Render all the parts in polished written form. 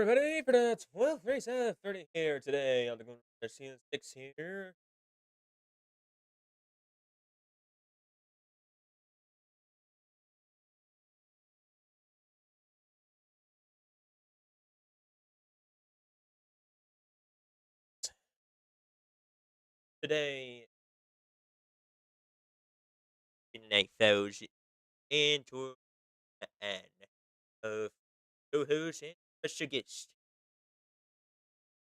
everybody for the 12th race of 30 here today on the GoldenRush Season 6 here. Today, night foes into the end of co-host and special guest.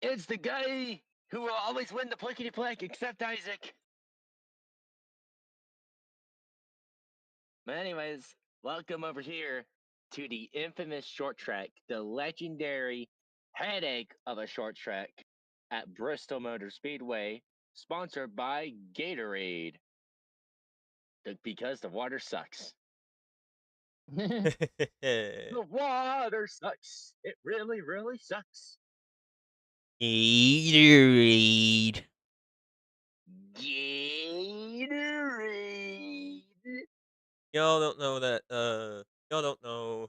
It's the guy who will always win the plickety plank, except Isaac. But anyways, welcome over here to the infamous short track, the legendary headache of a short track at Bristol Motor Speedway, sponsored by Gatorade. Because the water sucks. The water sucks. It really, really sucks. Gatorade. Gatorade. Y'all don't know that, y'all don't know.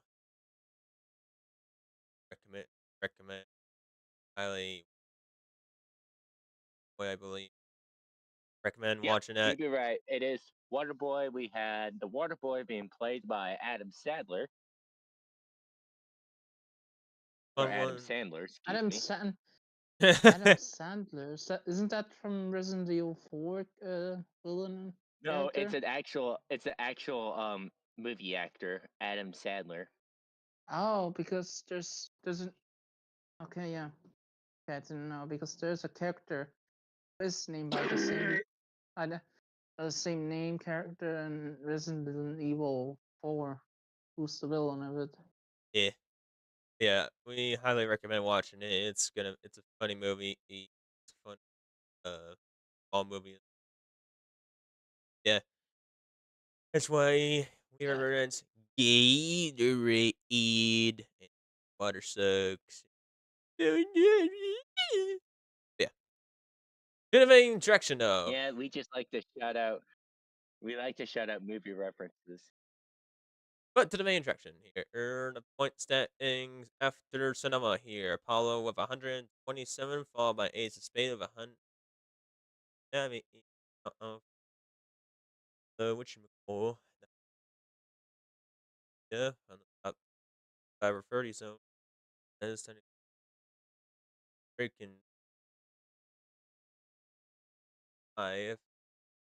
Recommend, highly, what I believe. Recommend Yep, watching that. you'd be right. It is Waterboy. We had the Waterboy being played by Adam Sadler, or Fun Adam one. Sandler, excuse Adam me. San Adam Sandler. Isn't that from Resident Evil 4 villain No, character? it's an actual movie actor, Adam Sadler. Oh, because there's an okay, yeah. Okay, I didn't know because there's a character is named by the same name character in Resident Evil 4. Who's the villain of it? Yeah. Yeah, we highly recommend watching it. It's a funny movie. It's a fun all movie. Yeah. That's why we Yeah. reference Gatorade and water sucks. Yeah. Bit of an introduction though. Yeah, we just like to shout out. We like to shout out movie references. But to the main attraction here. The point standings after cinema here. Apollo with 127, followed by Ace of Spades with 100. I mean, uh-oh. Which cool. Yeah, on the top 5 or 30 zone. That is freaking 5.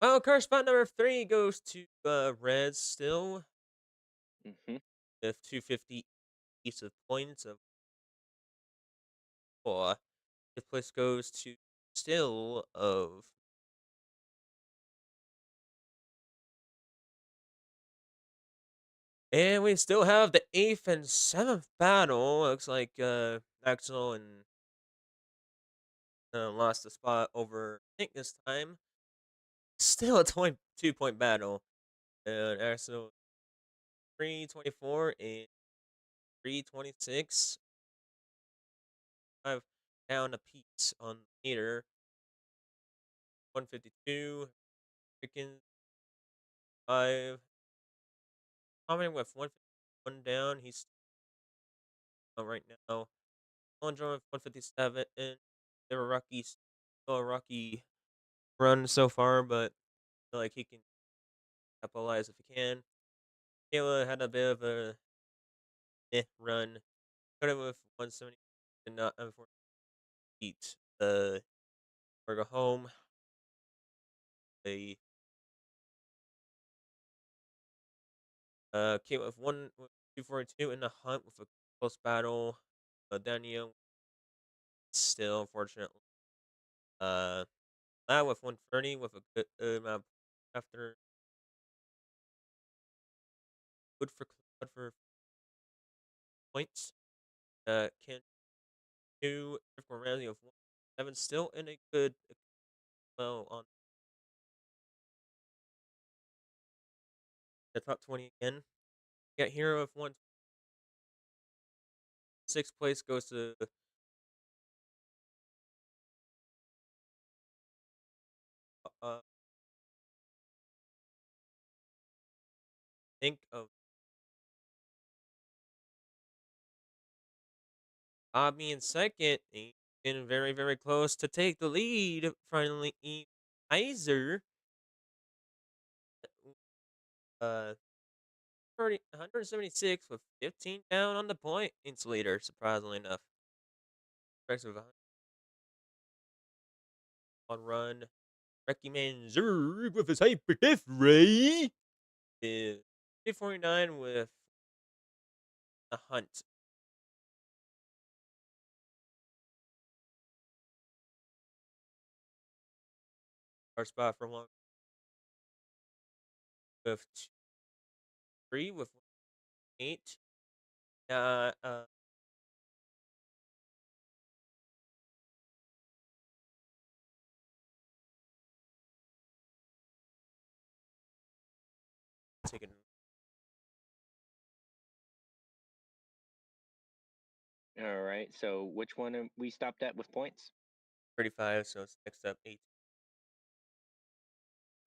Well, car spot number 3 goes to Reds still Hmm. with 250 each of points of 4. Fifth place goes to still of. And we still have the 8th and 7th battle. Looks like Axel and lost the spot over Nick this time. Still a 22-point battle. And Axel 324 and 326. 5 down a piece on the meter. 152. Freaking 5. Coming with 151 down. He's right now. Alejandro with 157. And they were Rockies. Still a rocky run so far, but I feel like he can capitalize if he can. Kayla had a bit of a run. Started with 170. Did not unfortunately beat the go home. They came with 242 in the hunt with a close battle. Daniel still unfortunately. Uh, Lad with 130 with a good amount after good for points. Ken 2, Drift Ramsey of 1 7 still in a good well on the top 20 again. Got Hero of 1 6th place goes to uh think of Bobby in second. He's getting very, very close to take the lead. Finally, Kaiser. Uh, 176 with 15 down on the points leader, surprisingly enough. Impressive on run. Wrecky Man Zerg with his hyper death ray is 349 with a hunt. Our spot for one with 3 with 8. Uh, taking All right. So which one we stopped at with points? 35, so it's next up 8.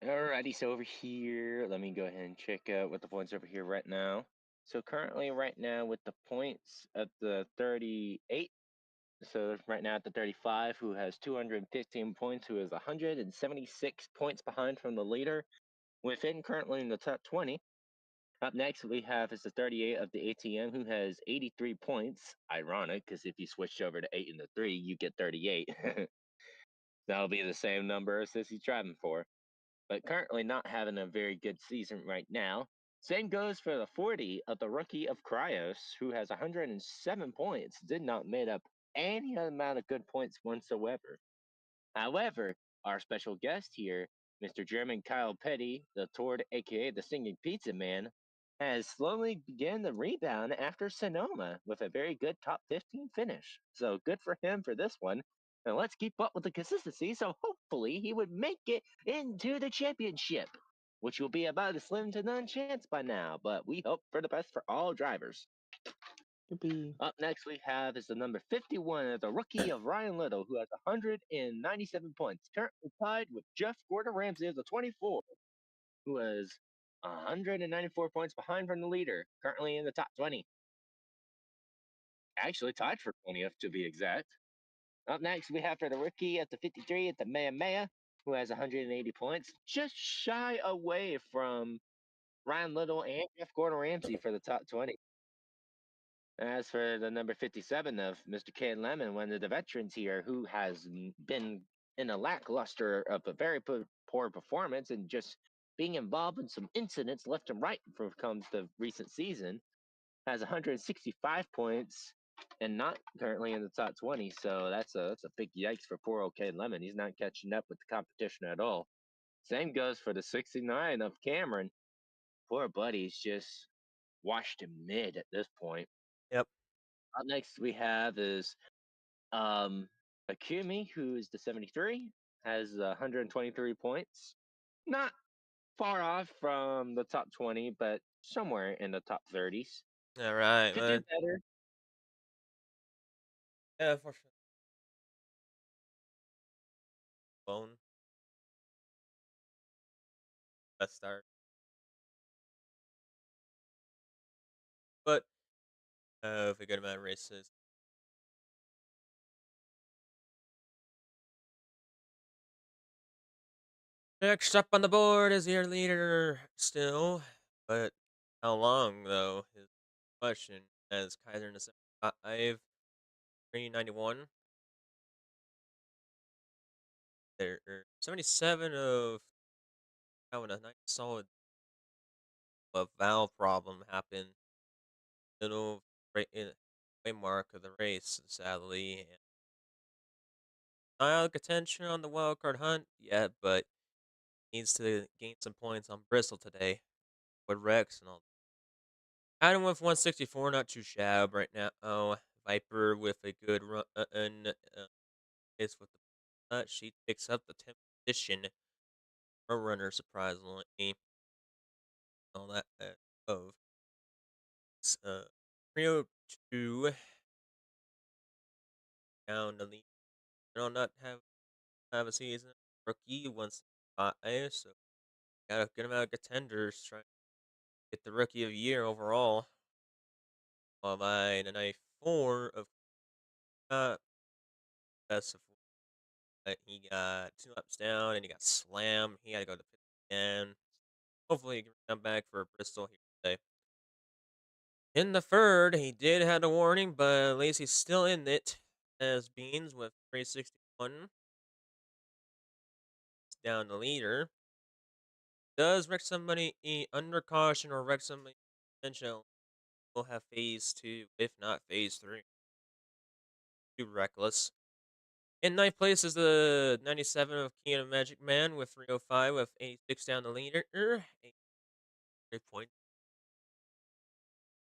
Alrighty, so over here, let me go ahead and check out what the points over here right now. So currently, right now, with the points at the 38, so right now at the 35, who has 215 points, who is 176 points behind from the leader, within currently in the top 20. Up next, we have is the 38 of the ATM, who has 83 points. Ironic, because if you switch over to 8 and the 3, you get 38. That'll be the same number as this he's driving for, but currently not having a very good season right now. Same goes for the 40 of the rookie of Cryos, who has 107 points, did not make up any amount of good points whatsoever. However, our special guest here, Mr. German Kyle Petty, the Tord, aka the Singing Pizza Man, has slowly begun the rebound after Sonoma with a very good top 15 finish. So good for him for this one. And let's keep up with the consistency so hopefully he would make it into the championship, which will be about a slim to none chance by now, but we hope for the best for all drivers. Yippee. Up next, we have is the number 51, the rookie of Ryan Little, who has 197 points, currently tied with Jeff Gordon Ramsay as the 24, who has 194 points behind from the leader, currently in the top 20. Actually, tied for 20th to be exact. Up next, we have for the rookie at the 53 at the Maya Maya, who has 180 points, just shy away from Ryan Little and Jeff Gordon Ramsay for the top 20. As for the number 57 of Mr. Ken Lemon, one of the veterans here who has been in a lackluster of a very poor performance and just being involved in some incidents left and right for comes the recent season, has 165 points and not currently in the top 20. So that's a big yikes for poor old Ken Lemon. He's not catching up with the competition at all. Same goes for the 69 of Cameron. Poor buddy's just washed in mid at this point. Yep. Up next we have is Akumi, who is the 73, has 123 points. Not far off from the top 20, but somewhere in the top 30s. All right, Could do man. better. Yeah, for sure. Bone. Best start. But if a good amount of races. Next up on the board is your leader still. But how long, though, is the question. As Kaiser in the 75, 391. There, 77 of having a nice solid valve problem happened middle right in way mark of the race, sadly. And not out of contention on the wild card hunt yet, but needs to gain some points on Bristol today with Rex and all. Adam with 164, not too shabby right now. Oh, Viper with a good run is with the she picks up the 10th position. Pro runner surprisingly. All that of Rio 2 down the lead. Not have a season. Rookie once so got a good amount of contenders trying to get the rookie of the year overall. By the night 4 of got best of he got 2 laps down and he got slammed. He had to go to the pit again. Hopefully, he can come back for Bristol here today. In the third, he did have a warning, but at least he's still in it as Beans with 361 down the leader. Does wreck somebody under caution or wreck somebody intentional, will have phase 2, if not phase 3. Too reckless. In ninth place is the 97 of Keanu Magic Man with 305 with 86 down the leader. 8 points.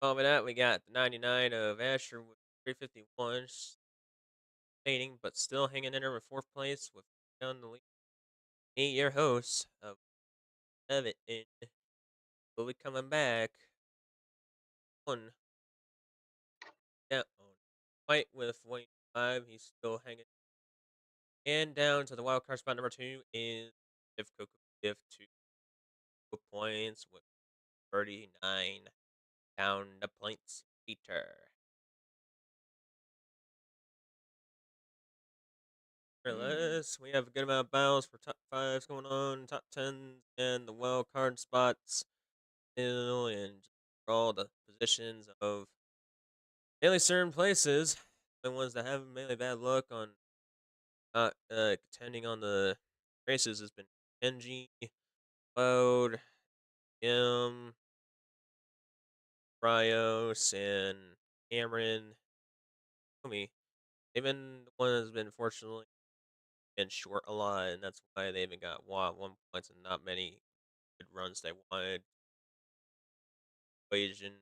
Following that, we got the 99 of Asher with 351, fading, but still hanging in there with 4th place with down the lead. 8-year host of Everton will be coming back. One down. Fight with 25. He's still hanging. And down to the wild card spot number 2 is If Coco Gift 2 points with 39 down the points leader. Regardless, we have a good amount of battles for top 5s going on, top 10s, and the wild card spots still in all the positions of mainly certain places. The ones that have mainly bad luck on not contending on the races has been Kenji, Cloud, Kim, Rios, and Cameron. Me. They've been the one that's been fortunately been short a lot, and that's why they even got 1 points and not many good runs they wanted. Equation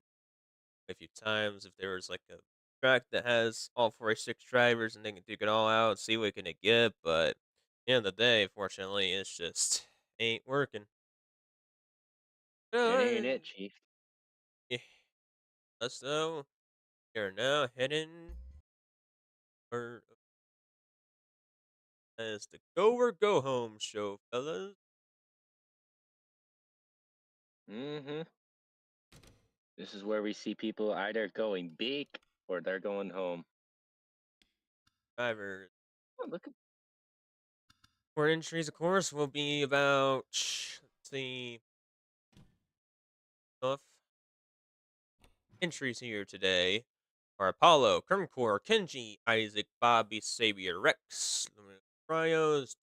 a few times if there was like a track that has all 46 drivers and they can duke it all out, see what can it get, but at the end of the day, fortunately, it's just ain't working. It ain't it, Chief. Yeah, so we are now heading for as the Go or Go Home show, fellas. Mm-hmm. This is where we see people either going big or they're going home. Drivers. Oh, look at For entries, of course, will be about, let's see, stuff. Entries here today are Apollo, Kermcore, Kenji, Isaac, Bobby, Savior, Rex, Rios,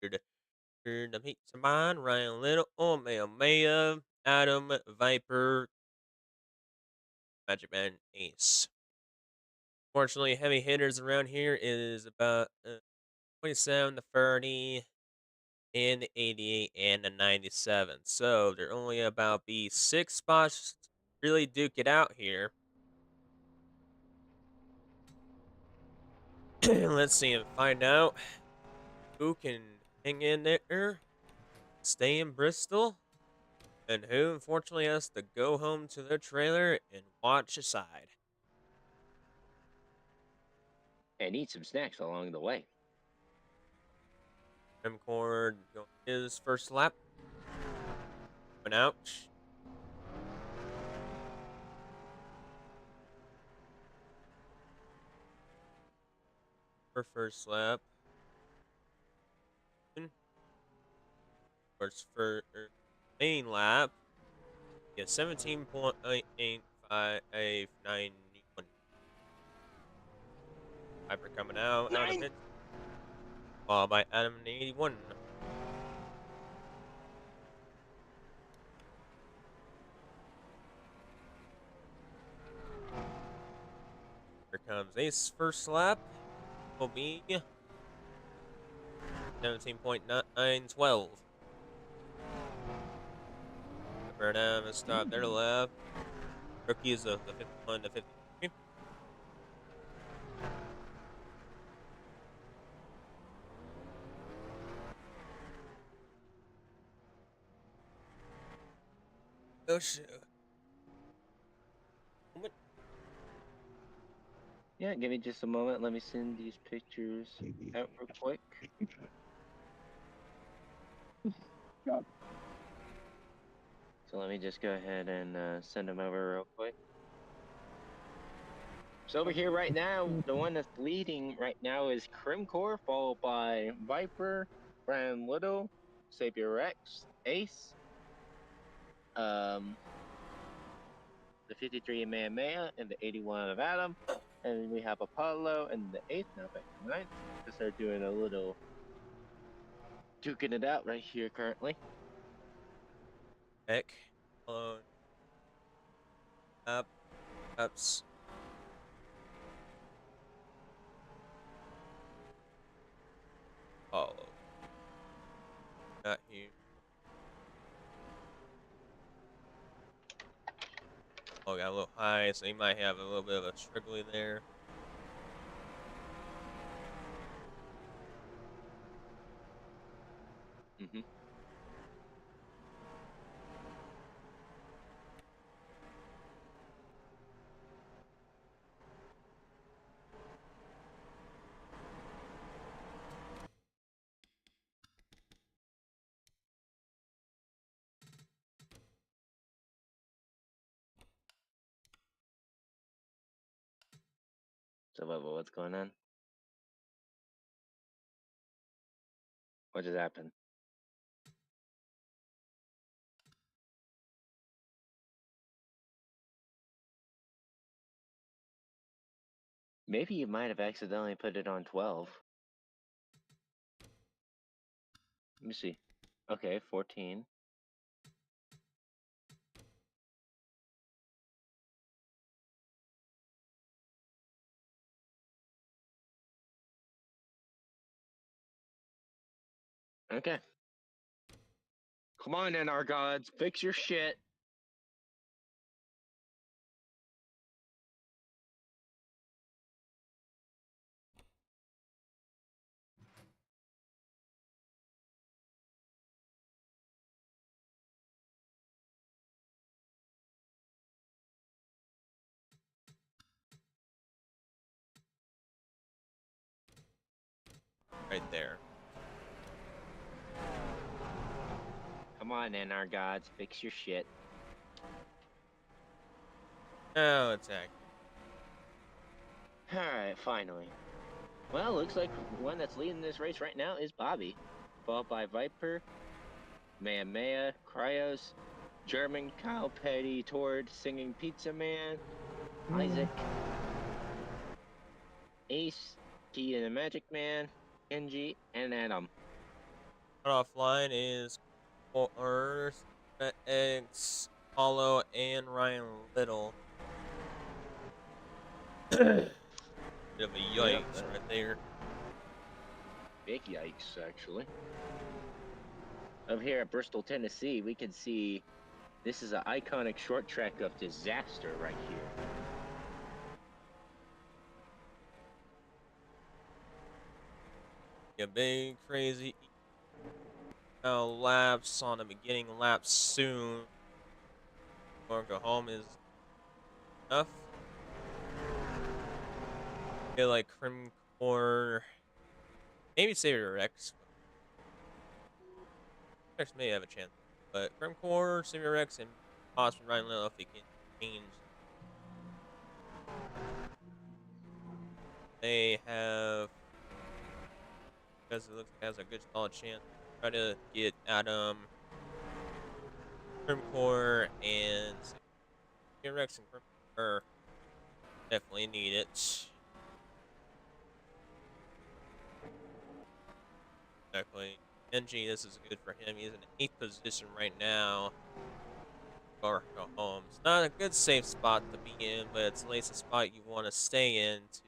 the Pizza Man, Ryan Little, Omeo Maya, Adam, Viper, Magic Man, Ace. Fortunately, heavy hitters around here is about 27 to 30 and the 88 and the 97. So they're only about be 6 spots to really duke it out here. Let's see and find out who can hang in there, stay in Bristol, and who unfortunately has to go home to their trailer and watch aside. and eat some snacks along the way. Rimcord going his first lap. Went out. For first lap. First for main lap. Yeah, 17.88591. Piper coming out of it. Followed by Adam 81. Here comes Ace first lap. Will be 17.912. Burnham has stopped their lap. Rookies of the 51 to 53. Oh shit. Yeah, give me just a moment. Let me send these pictures out real quick. So let me just go ahead and send them over real quick. So over here right now, the one that's leading right now is Crimcore, followed by Viper, Brand Little, Savior Rex, Ace, um, the 53 Man Maya, and the 81 of Adam. And then we have Apollo and the 8th, now back to 9th, because they're doing a little duking it out right here currently. Heck. Hello. Ups. Follow. Not here. Oh, got a little high, so he might have a little bit of a struggly there. Mm-hmm. So, what's going on? What just happened? Maybe you might have accidentally put it on 12. Let me see. Okay, 14. Okay. Come on then, our gods. Fix your shit. Right there. Come on then, our gods. Fix your shit. Now attack. Alright, finally. Well, looks like one that's leading this race right now is Bobby. Followed by Viper, Maya, Cryos, German, Kyle Petty, Tord, Singing Pizza Man, Isaac, Ace, T and the Magic Man, Kenji, and Adam. Offline is Earth, X, Apollo, and Ryan Little. Bit of a yikes right there. Big yikes, actually. Over here at Bristol, Tennessee, we can see this is an iconic short track of disaster right here. A big crazy laps on the beginning lap soon. Or go home is enough. Feel like Crimcore, maybe Savior Rex. Rex may have a chance, but Crimcore, Savior Rex, and possibly Ryan Little if he can change. They have, because it looks like it has a good solid chance. Try to get Adam, Crimcore, and Savior Rex and Crimcore definitely need it. Exactly. NG, this is good for him. He's in the 8th position right now. Or go home. It's not a good safe spot to be in, but it's at least a spot you want to stay in to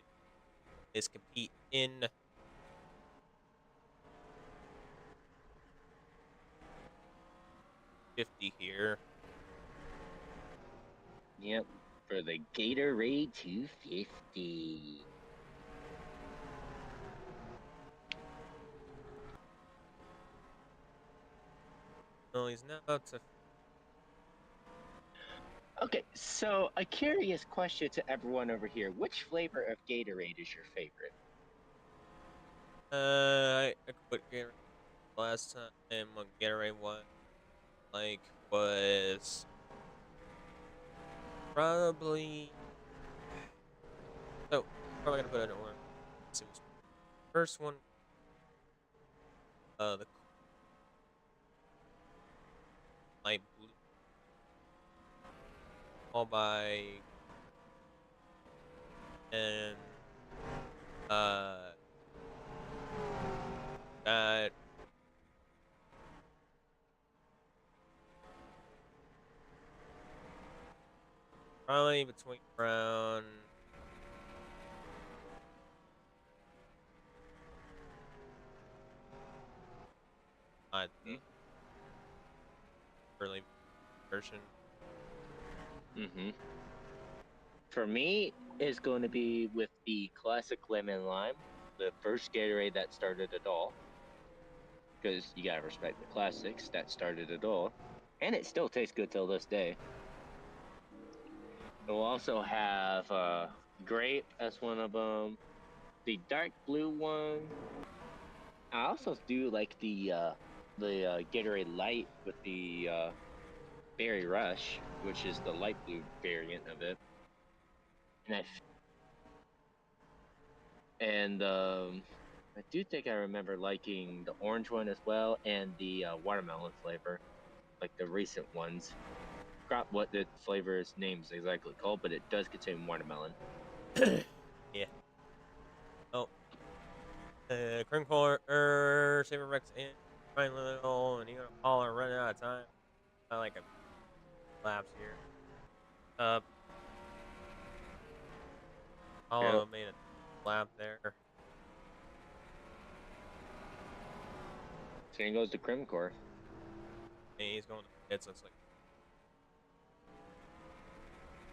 is compete in 50 here. Yep, for the Gatorade250. Well, he's now up to. Okay, so a curious question to everyone over here. Which flavor of Gatorade is your favorite? I quit Gatorade last time, and what Gatorade was probably So probably gonna put it in order. Let's see what's first one. The light blue, followed by and uh got probably between around the early version. Mm-hmm. For me, it's going to be with the classic lemon lime, the first Gatorade that started it all. Because you gotta respect the classics that started it all, and it still tastes good till this day. We'll also have grape as one of them. The dark blue one. I also do like the Gatorade Light with the Berry Rush, which is the light blue variant of it. I do think I remember liking the orange one as well, and the watermelon flavor, like the recent ones. Forgot what the flavor's name is exactly called, but it does contain watermelon. Yeah. Oh, Cream Core, Saber Rex, and Ryan Little, and you're gonna call and run out of time. I like a lapse here. Uh, Yep. Apollo made a lap there. Same goes to Crim Core. And he's going to the pits. Looks like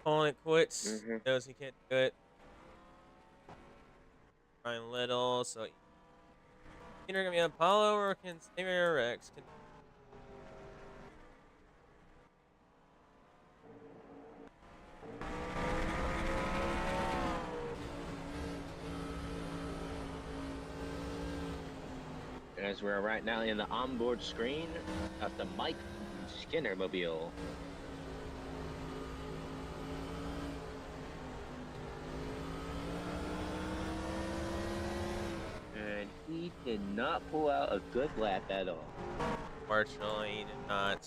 calling it quits. Mm-hmm. Knows he can't do it. Ryan Little, so either gonna be Apollo or can Saber Rex. As we're right now in the onboard screen of the Mike Skinner mobile. And he did not pull out a good lap at all. Fortunately, he did not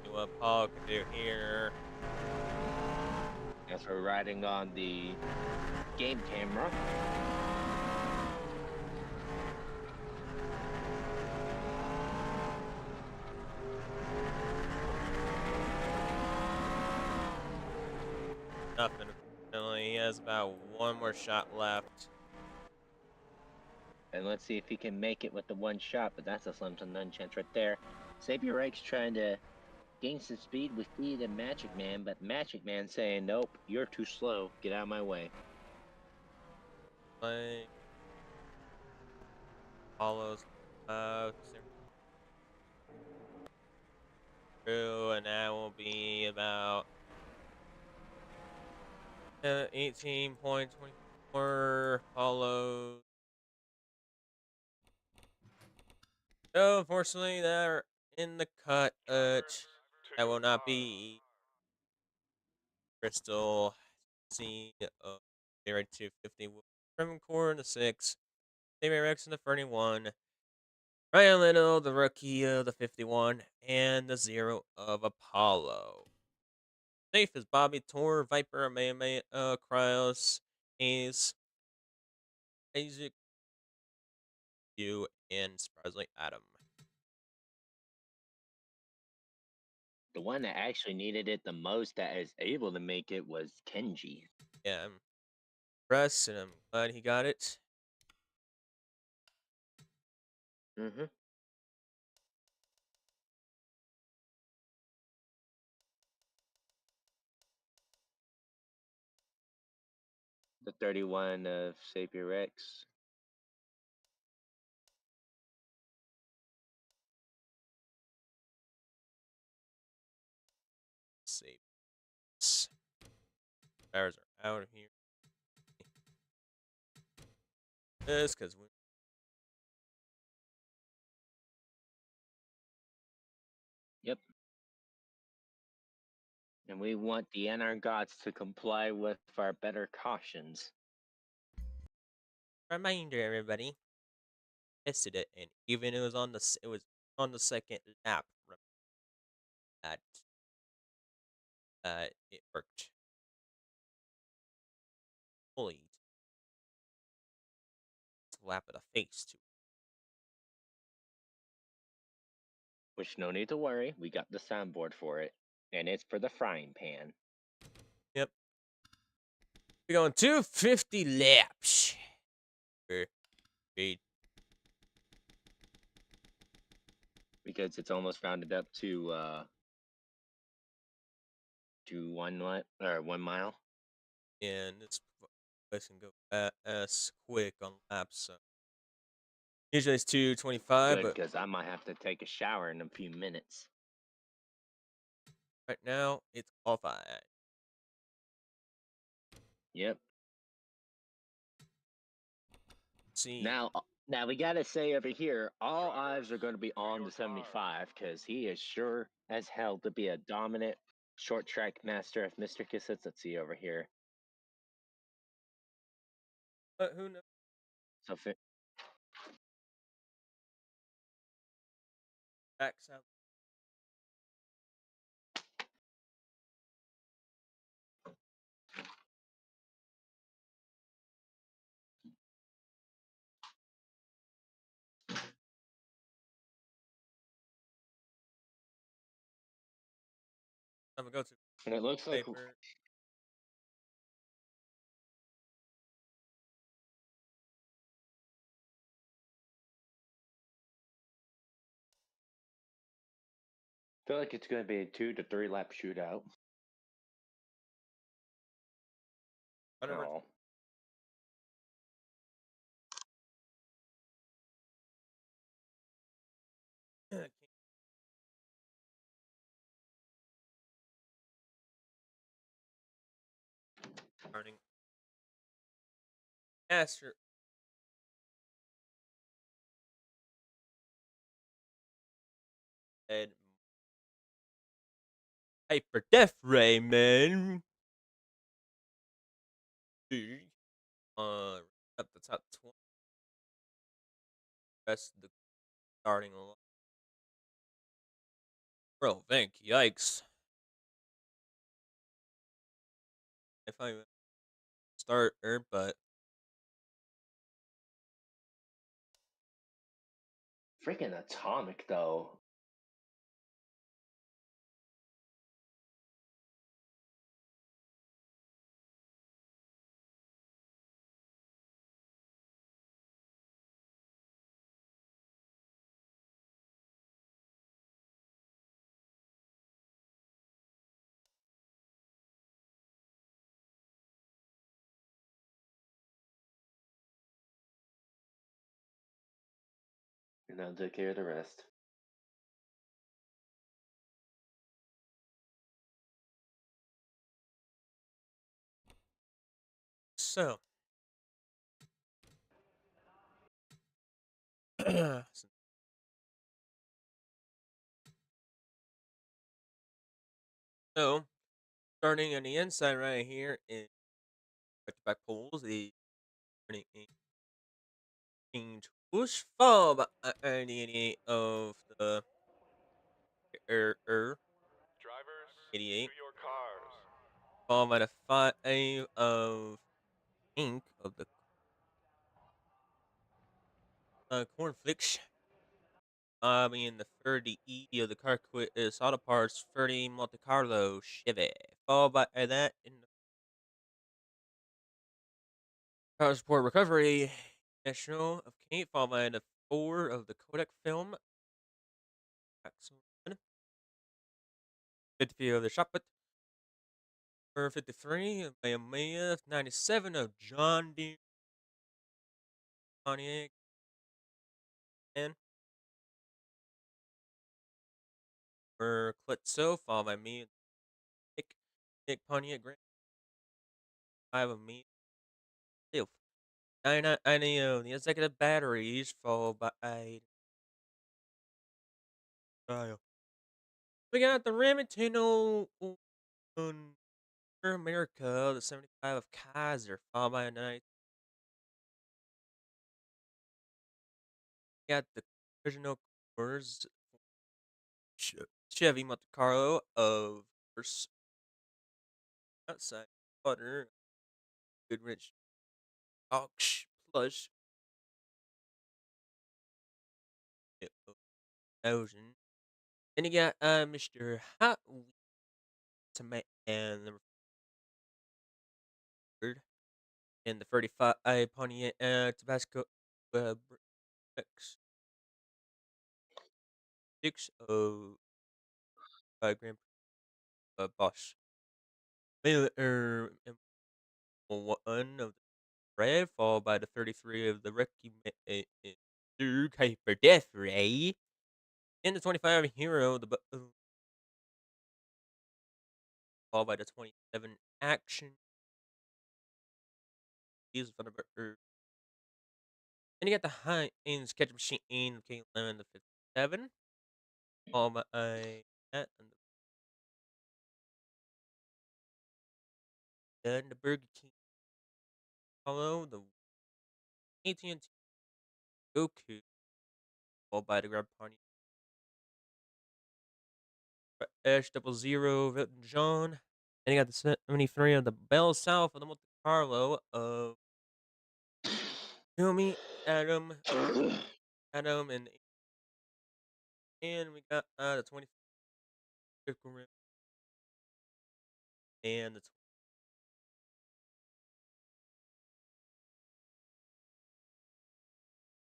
do what Paul could do here. As we're riding on the game camera. Nothing. Unfortunately, he has about one more shot left. And let's see if he can make it with the one shot, but that's a slim to none chance right there. Savior Rake's trying to gain some speed with Speed and Magic Man, but Magic Man saying, nope, you're too slow. Get out of my way. Playing Apollo's through, and that will be about 18.24 Apollo. So, unfortunately, they're in the cut. That will not be Bristol. C Gatorade250 from core in the 6. Saber Rex in the 31. Ryan Little, the rookie of the 51, and the 0 of Apollo. Safe is Bobby Tor, Viper, Mame, Cryos, Hayes, Isaac, you, and surprisingly Adam. The one that actually needed it the most that is able to make it was Kenji. Yeah, I'm impressed, and I'm glad he got it. Mm-hmm. The 31 of Savior Rex. Save. Tires are out of here. This because we. Yep. And we want the NR gods to comply with our better cautions. Reminder, everybody. Tested it, and even it was on the second lap. That it worked fully. Slap of the face too. Which no need to worry, we got the soundboard for it. And it's for the frying pan. Yep. We're going 250 laps. Great. Because it's almost rounded up to 1 mile. And this place can go as quick on laps. So. Usually it's 225, Good, but because I might have to take a shower in a few minutes. right now it's qualified. Yep. See. Now we gotta say over here, all eyes are going to be on the 75 because he is sure as hell to be a dominant short track master of Mr. Consistency over here. But who knows? So Backs out. I'm gonna go to and it looks like paper. I feel like it's going to be a 2 to 3 lap shootout. Whatever. Oh, Starting. Master. And Hyper Def Rayman. Up the top 20. Rest of the starting line. Bro, thank yikes. If I starter, but freaking atomic though. And I'll take care of the rest. so. So, starting on the inside right here in back-to-back pulls, the turning push followed by the 88 of the Drivers, to 88, your cars. followed by the 5 of ink of the cornflakes. Being the 30E of the car quit is auto parts 30 Monte Carlo Chevy, followed by that in the car support recovery national of Kate, followed by the 4 of the Kodak film. 50 of the shot 53 of Maya, 97 of John Deere, Pontiac, and for Klitzo, followed by me, Nick Pontiac, Grant, 5 of me, Dilf, 99 of the executive batteries, followed by Kyle. We got the Remington On America, the 75 of Kaiser, followed by a night. Got the original cores Chevy Monte Carlo of course outside butter, good rich ox plush thousand. Then you got Mr. Hot Wheels Tomato and the third and the 35 Pontiac Tabasco X 6 of Grand Bosch. Miller one of the red, followed by the 33 of the Rookie Duke Hyper Death Ray. In the 25 Hero, the followed by the 27 Action. He's Thunderbird. Then you got the high end sketch machine, the K11, the 57. Followed by that and then the Burger King. Follow the AT&T Goku. Followed by the Grand Party. H00 Elton John. Then you got the 73 of the Bell South of the Monte Carlo of Yumi, Adam, and we got the 25th Rim and the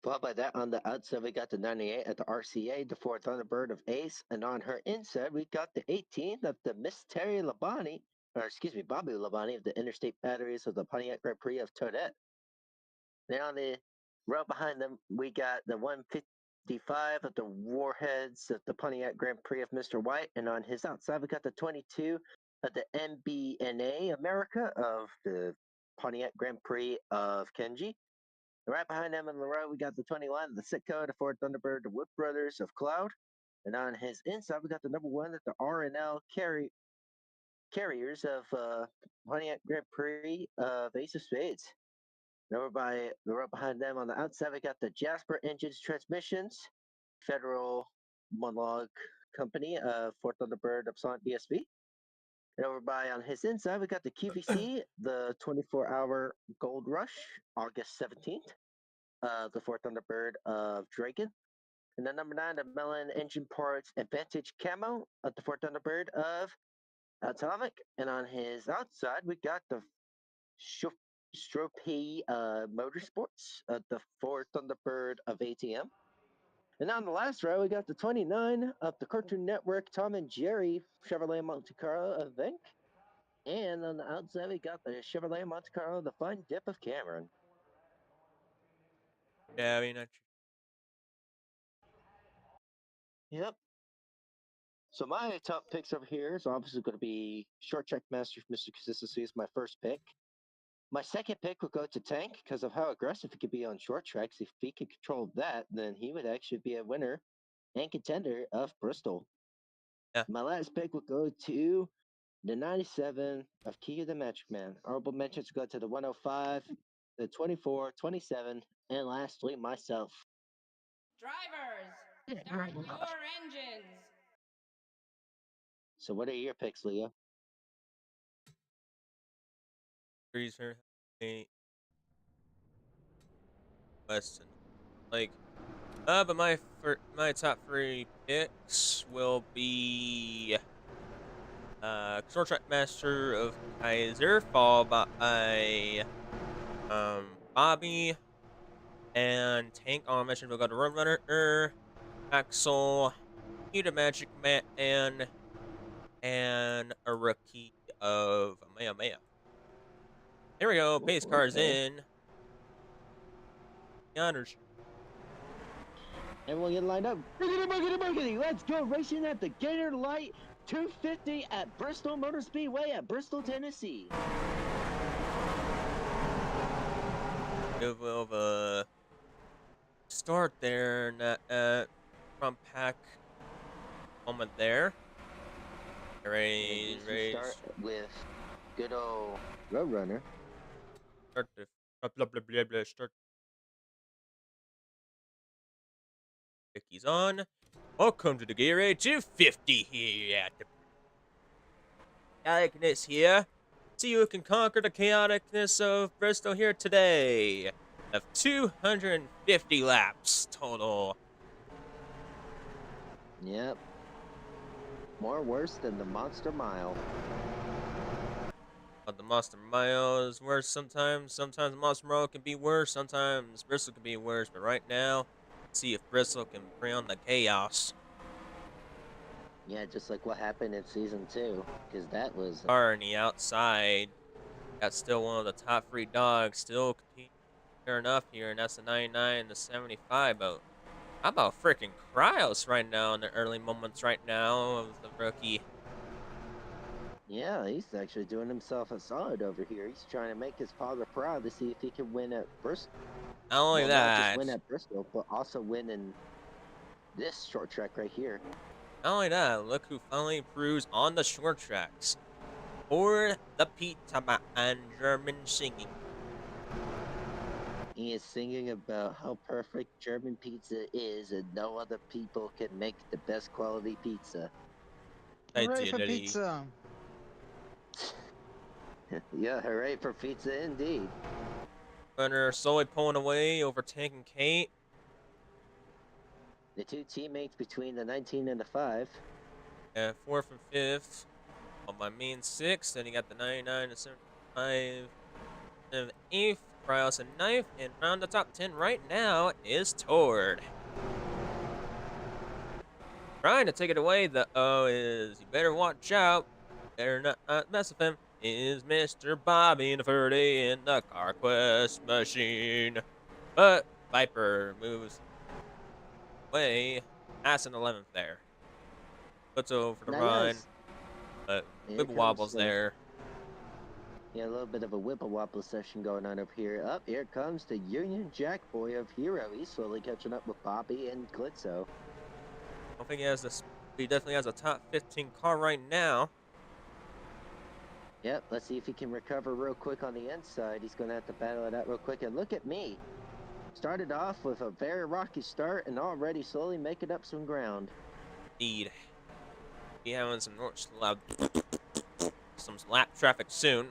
Followed by that, on the outside, we got the 98 at the RCA, the Ford Thunderbird of Ace. And on her inside, we got the 18 of the Miss Terry Labonte, or excuse me, Bobby Labonte of the Interstate Batteries of the Pontiac Grand Prix of Toadette. Then on the row behind them, we got the 155 of the Warheads of the Pontiac Grand Prix of Mr. White. And on his outside, we got the 22 of the MBNA America of the Pontiac Grand Prix of Kenji. And right behind them in the row, we got the 21, the Sitco, the Ford Thunderbird, the Wood Brothers of Cloud. And on his inside, we got the number 1 at the R&L Carriers of Pontiac Grand Prix of Ace of Spades. And over by the row behind them on the outside, we got the Jasper Engines Transmissions, Federal Monologue Company of Ford Thunderbird of Sonic DSV. And over by on his inside, we got the QVC, the 24-hour Gold Rush, August 17th. The Ford Thunderbird of Dragon. And then number 9, the Melon Engine Parts Advantage Camo of the Ford Thunderbird of Atomic. And on his outside, we got the Stropey Motorsports of the Ford Thunderbird of ATM. And on the last row, we got the 29 of the Cartoon Network Tom and Jerry Chevrolet Monte Carlo of Venk. And on the outside, we got the Chevrolet Monte Carlo, the Fine Dip of Cameron. Yeah, I mean, Yep. So my top picks over here is obviously going to be Short Track Master Mr. Consistency is my first pick. My second pick will go to Tank because of how aggressive he could be on short tracks. If he could control that, then he would actually be a winner and contender of Bristol. Yeah. My last pick will go to the 97 of Key the Magic Man. Honorable mentions go to the 105, the 24, 27, and lastly, myself. Drivers, start your engines. So what are your picks, Leah? Freezer, Weston. Like, but my top 3 picks will be Short Track Master of Kaiser, followed by Bobby and Tank. On mention we'll go to Roadrunner, Axel, Peter Magic Man, and a rookie of Maya Maya. Here we go. Pace cars in. The honors. Everyone get lined up. Boogity, let's go racing at the Gatorade250 at Bristol Motor Speedway at Bristol, Tennessee. Give of a start there, front pack moment there. Ready, We ready. start with good old Roadrunner. Start the blah blah blah blah. Start. Keys on. Welcome to the Gatorade250 here at the chaoticness here. See who can conquer the chaoticness of Bristol here today. Of 250 laps total. Yep. More worse than the Monster Mile. But the Monster Mile is worse sometimes. Sometimes Monster Mile can be worse. Sometimes Bristol can be worse. But right now, let's see if Bristol can bring on the chaos. Yeah, just like what happened in season 2, because that was. Car on the outside. Got still one of the top 3 dogs. Still continuing fair enough here, and that's the 99 and the 75 boat. How about freaking Cryos right now in the early moments right now of the rookie? Yeah, he's actually doing himself a solid over here. He's trying to make his father proud to see if he can win at Bristol. Not only Well, not just that, win at Bristol, but also win in this short track right here. not only that, look who finally proves on the short tracks for the pizza man German singing. He is singing about how perfect German pizza is and no other people can make the best quality pizza. Hooray for Ideally. pizza! Yeah, hooray for pizza indeed. Runner slowly pulling away, overtaking Kate. The two teammates between the 19 and the 5. At 4th and 5th. On my main 6th. Then you got the 99 and 75. And 8th. Cryos and 9th. And around the top 10 right now is Tord. Trying to take it away, the O is, you better watch out. Better not mess with him. Is Mr. Bobby the 30 in the Car Quest machine. But Viper moves away. Passing 11th there. Puts over the run. Nice. But Here Wibble comes wobbles the- there. Yeah, a little bit of a whipple wobble session going on up here. Up here comes the Union Jack boy of Hero. He's slowly catching up with Bobby and Glitzo. I don't think he has this. He definitely has a top 15 car right now. Yep, let's see if he can recover real quick on the inside. He's going to have to battle it out real quick. And look at me. Started off with a very rocky start and already slowly making up some ground. Indeed. Be having some lap traffic soon.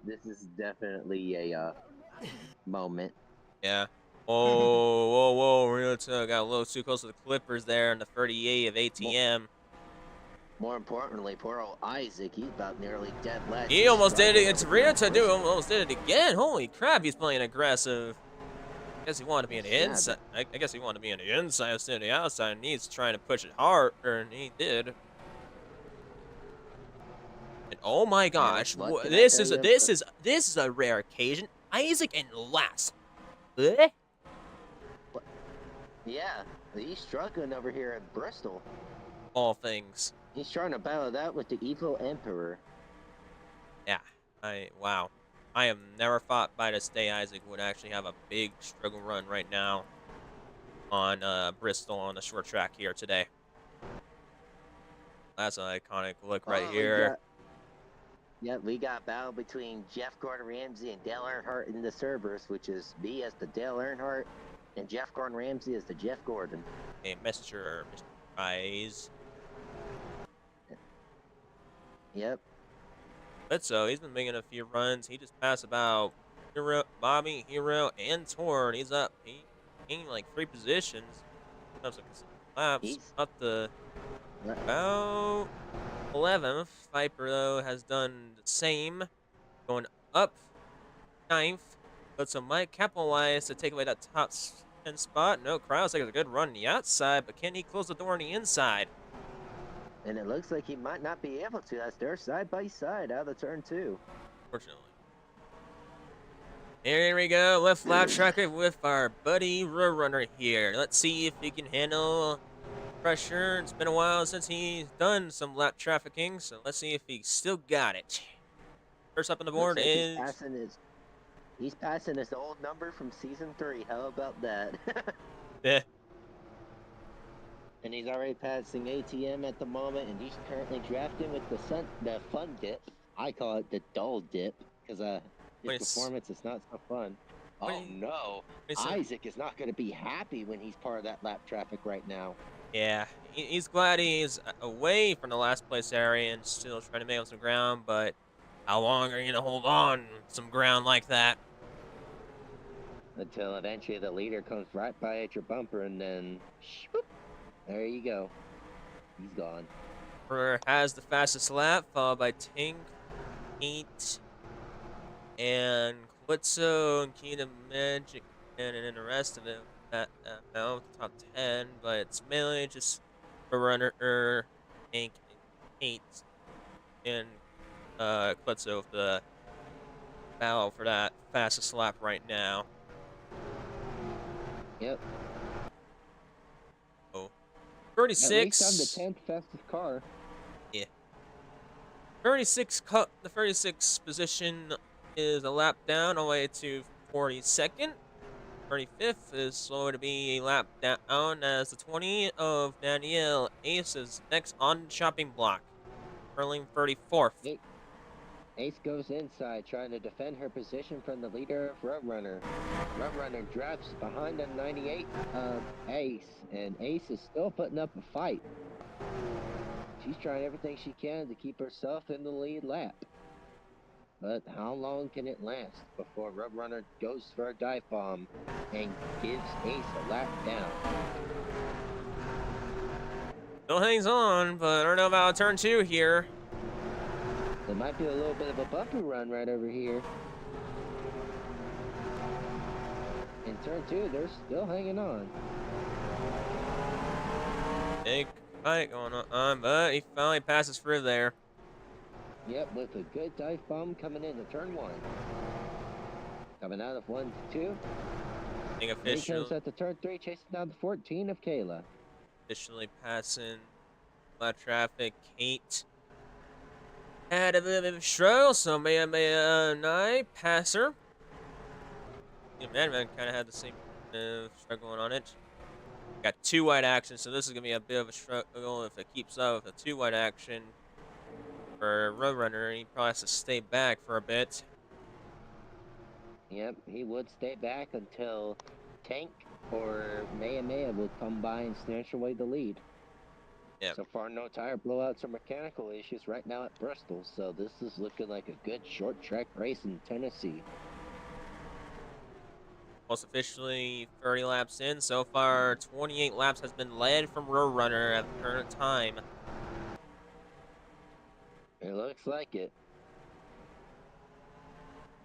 This is definitely a moment. Yeah. Oh, whoa, whoa. Ryota got a little too close to the Clippers there in the 38 of ATM. More importantly, poor old Isaac, he's about nearly dead last. He almost did it. It's Ryota, dude. Almost did it again. Holy crap, he's playing aggressive. I guess he wanted to be on the inside. I guess he wanted to be on the inside instead of the outside, and he's trying to push it harder, and he did. And oh my gosh, this is a rare occasion. Isaac and last. Eh? Yeah, he's struggling over here at Bristol. All things. He's trying to battle it out with the evil Emperor. Yeah. Wow. I have never thought by this day Isaac would actually have a big struggle run right now on Bristol on the short track here today. That's an iconic look right here. We got a battle between Jeff Gordon Ramsay and Dale Earnhardt in the Cerberus, which is me as the Dale Earnhardt and Jeff Gordon Ramsay as the Jeff Gordon. Hey, Mr. Prize. Yep. But so he's been making a few runs. He just passed about Bobby, Hero, and Tord. He's up. He gained like 3 positions. Like laps. He's Up to about 11th. Viper though has done the same, going up 9th. But so might capitalize to take away that top 10 spot. No, Cryos takes a good run on the outside, but can he close the door on the inside? And it looks like he might not be able to. As they're side by side out of turn 2. Fortunately. Here we go, left lap tracker with our buddy Roadrunner here. Let's see if he can handle pressure. It's been a while since he's done some lap trafficking, so let's see if he still got it. First up on the board Like is... He's passing his old number from season 3. How about that? Eh. And he's already passing ATM at the moment, and he's currently drafting with the fun dip. I call it the dull dip because his 20, performance is not so fun. Oh 20, no, 27. Isaac is not going to be happy when he's part of that lap traffic right now. Yeah, he's glad he's away from the last place area and still trying to make up some ground, but how long are you going to hold on some ground like that? Until eventually the leader comes right by at your bumper, and then swoop, there you go. He's gone. Brewer has the fastest lap, followed by Tink, Heat, and Klitzo and Kingdom Magic, and then the rest of it at the top 10, but it's mainly just Runner, Tink, and Heat, and Klitzo for the battle for that fastest lap right now. Yep. Oh, At least I'm the 36. 10th fastest car. Yeah. 36 the 36 position is a lap down all the way to 42nd. 35th is slow to be a lap down as the 20 of Danielle Ace is next on the chopping block. Curling 34th. Ace goes inside, trying to defend her position from the leader of Roadrunner. Roadrunner drops behind the 98 of Ace, and Ace is still putting up a fight. She's trying everything she can to keep herself in the lead lap. But how long can it last before Roadrunner goes for a dive bomb and gives Ace a lap down? Still hangs on, but I don't know about turn 2 here. There might be a little bit of a bumpy run right over here. In turn 2, they're still hanging on. Big fight going on, but he finally passes through there. Yep, with a good dive bomb coming into turn 1. Coming out of 1 to 2. Being Then he comes at the turn 3, chasing down the 14 of Kayla. officially passing flat traffic. Kate had a bit of a struggle, so may I pass her. Madman kind of had the same struggle on it. Got 2 wide actions, so this is going to be a bit of a struggle if it keeps up with a 2 wide action for Roadrunner. He probably has to stay back for a bit. Yep, he would stay back until Tank or Maya will come by and snatch away the lead. Yep. So far, no tire blowouts or mechanical issues right now at Bristol, so this is looking like a good short track race in Tennessee. Almost officially 30 laps in. So far, 28 laps has been led from Roadrunner at the current time. It looks like it.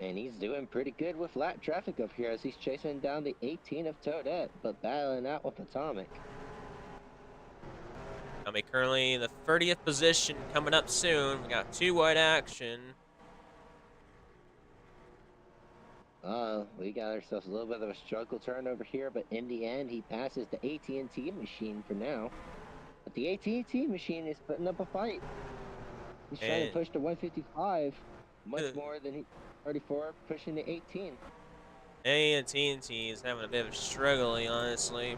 And he's doing pretty good with lap traffic up here as he's chasing down the 18 of Toadette, but battling out with Atomic. I mean, currently in the 30th position coming up soon. We got 2 wide action. We got ourselves a little bit of a struggle turn over here, but in the end, he passes the AT&T machine for now. But the AT&T machine is putting up a fight. He's trying to push the 155 much more than 34, pushing the 18. AT&T is having a bit of a struggle, honestly.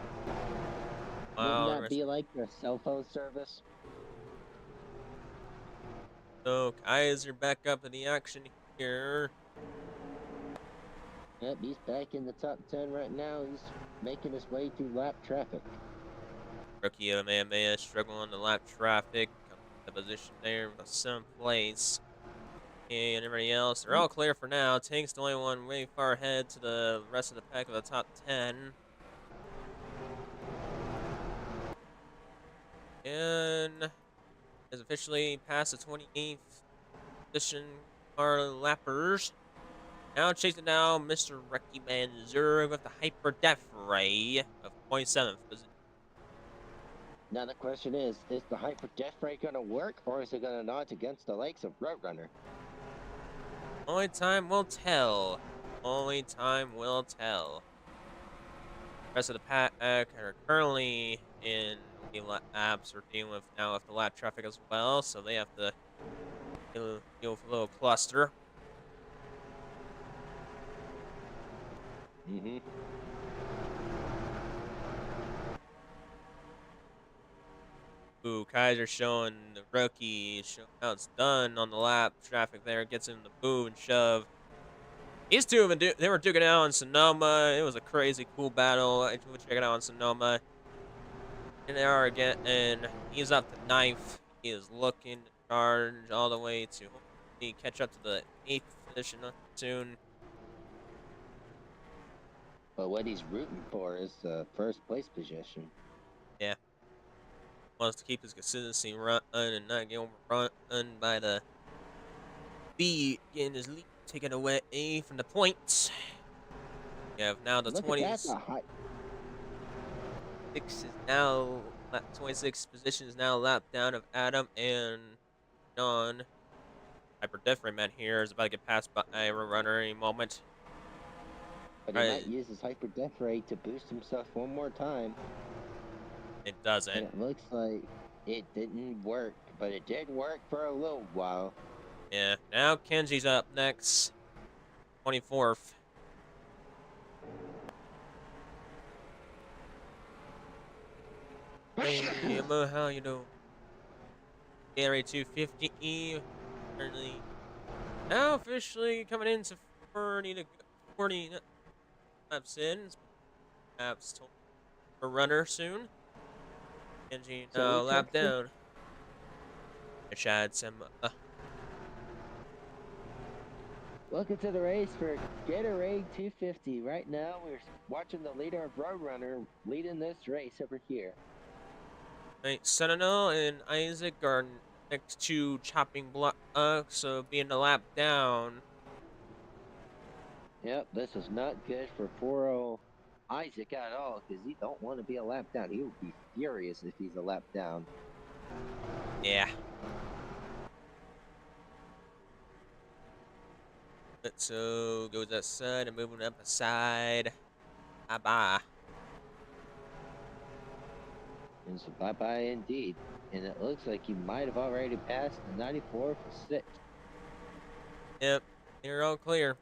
Wouldn't that be like their cell phone service? So Kaiser back up in the action here. Yep, he's back in the top 10 right now. He's making his way through lap traffic. Rookie of Maya struggling on the lap traffic. The position there with 7th place. And everybody else, they're all clear for now. Tank's the only one way far ahead to the rest of the pack of the top 10. And has officially passed the 28th position car lappers. Now chasing down Mr. Wrecky Manzur with the Hyper Death Ray of 27th position. Now the question is the Hyper Death Ray going to work, or is it going to nod against the legs of Roadrunner? Only time will tell. Only time will tell. The rest of the pack are currently in the laps are dealing with now with the lap traffic as well, so they have to deal with a little cluster. Ooh, Kaiser showing the rookie showing how it's done on the lap. Traffic there gets him the move and shove. These two have been they were duking it out in Sonoma. It was a crazy cool battle. I would check it out in Sonoma. And they are again, and he's up to ninth. He is looking to charge all the way to hopefully catch up to the 8th position soon. But what he's rooting for is the first place position. Yeah. Wants to keep his consistency run and not get overrun by the B, getting his lead taken away from the points. You have now the Look at that, the 26 high. is now 26 position is now lapped down of Adam and John. Hyper Different Man here is about to get passed by a runner any moment. But he might use his hyper death ray to boost himself one more time. It doesn't. And it looks like it didn't work, but it did work for a little while. Yeah, now Kenji's up next. 24th. Hey, Emma, how you doing? Gatorade250 currently now officially coming into 40 laps in. Laps told a runner soon. Kenji now lap down. Which adds some Welcome to the race for Gatorade250. Right now, we're watching the leader of Roadrunner leading this race over here. right, Sentinel and Isaac are next to chopping block, so being a lap down. Yep, this is not good for 4-0 Isaac at all, because he don't want to be a lap down. He will be furious if he's a lap down. Yeah. So goes that side and moving up a side. Bye-bye. And so bye-bye indeed. And it looks like he might have already passed the 94 for 6. Yep, you're all clear.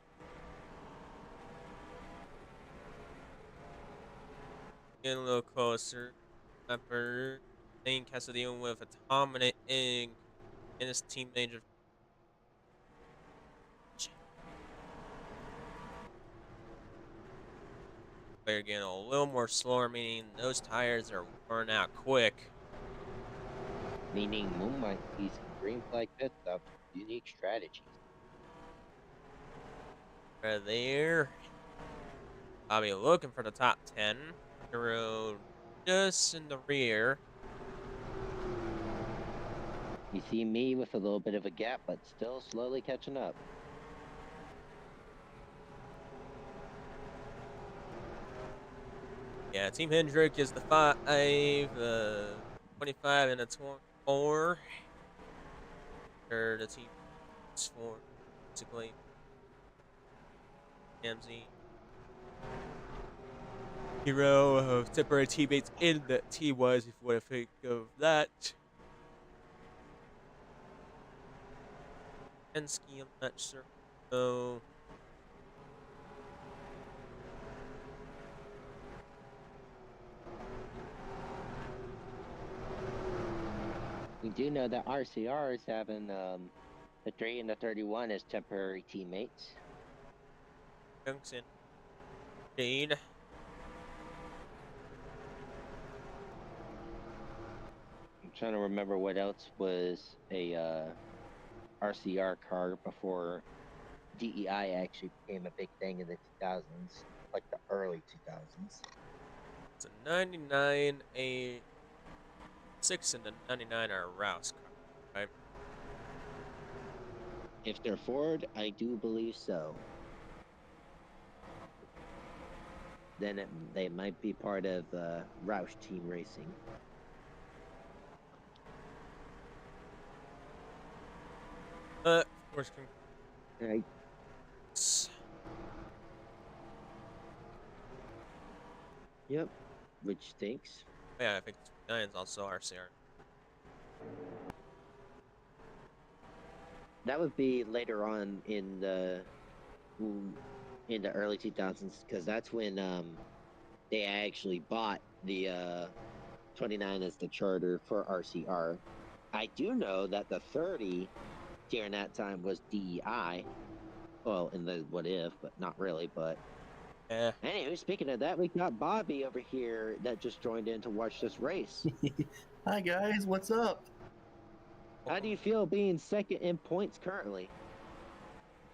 Getting a little closer. Upper Lane Cassidy with a dominant in his teammate of they're getting a little more slower, meaning those tires are worn out quick. Meaning Moon might see some green flag pit stop, unique strategies. Right there. I'll be looking for the top 10. Hero just in the rear. You see me with a little bit of a gap, but still slowly catching up. Yeah, Team Hendrick is the 5, 25, and a 24. Or the team is 4, basically. MZ. Hero of temporary teammates in the T-Wise, if you want to think of that. Pensky, I'm not sure. So. We do know that RCR is having the 3 and the 31 as temporary teammates. Junction. Jade. I'm trying to remember what else was a RCR car before DEI actually became a big thing in the 2000s, like the early 2000s. It's a 99, a 6 and a 99 are a Rouse car, right? If they're Ford, I do believe so. Then they might be part of Roush Team Racing. Of course, Right. Yep. Which stinks. Yeah, I think 29 is also RCR. That would be later on in the early 2000s, because that's when they actually bought the 29 is the charter for RCR. I do know that the 30 during that time was DEI. Well, in the what if, but not really. But Yeah. anyway, speaking of that, we got Bobby over here that just joined in to watch this race. Hi guys, what's up? How do you feel being second in points currently?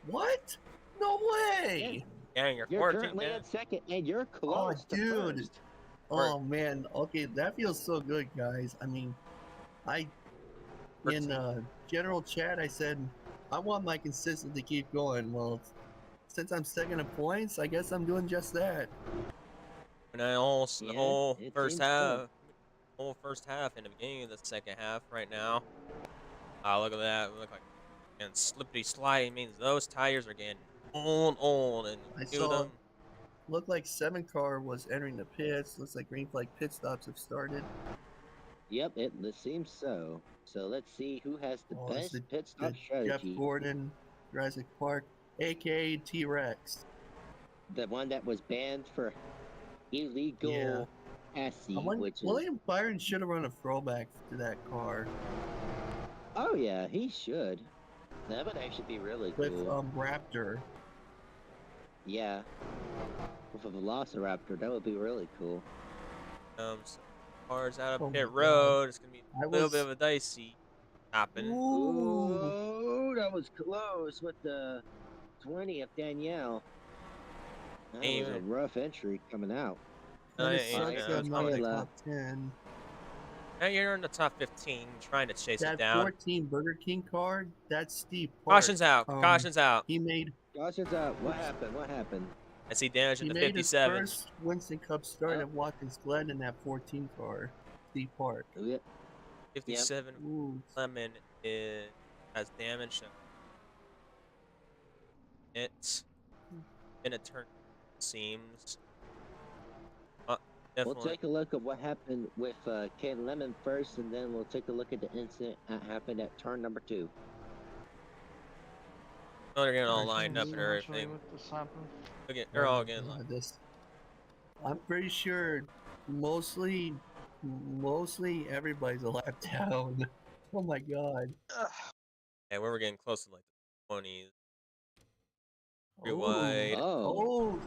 What? No way! Yeah, you're You're 14 currently down. at second, and you're Oh, close to dude. first. Oh man, okay, that feels so good, guys. I mean, in general chat, I said I want my consistency to keep going. Well, since I'm second in points, I guess I'm doing just that. And I also Yeah, the whole it first seems so. half, and the beginning of the second half right now. Look at that. We look like and slippity sliding means those tires are getting old, and I do saw them. looked like 7 car was entering the pits. Looks like green flag pit stops have started. Yep, it seems so. So let's see who has the Oh, it's best pit stop the Jeff strategy. Gordon, Jurassic Park, aka T-Rex. The one that was banned for illegal passing, which is... William Byron should have run a throwback to that car Oh yeah, he should. That would actually be really with cool. Raptor. Yeah. With a Velociraptor, that would be really cool. Some cars out Oh of my pit God. road. It's gonna be I a little was- bit of a dicey happen. Ooh. Oh, that was close with the 20 of Danielle. That was a Even. rough entry coming out. That Yeah, sucks yeah, that I'm not in the Taylor. top 10. Now you're in the top 15, trying to chase That it down. 14 Burger King car, that's Steve Park. Caution's out. Caution's out. He made Caution's up. What happened? What happened? I see damage in he the made his 57. first Winston Cup start at Watkins Glen in that 14 car. Steve Park. Oh, yeah. 57 Ooh. Lemon has damage. So it's gonna turn. Seems. Definitely. We'll take a look at what happened with Ken Lemon first, and then we'll take a look at the incident that happened at turn number 2. Oh, they're getting all lined up and everything. Look at, they're all getting lined. I'm pretty sure mostly everybody's a lap down. Oh my god. Yeah, we were getting close to like the 20s. Pretty Oh. wide. Oh.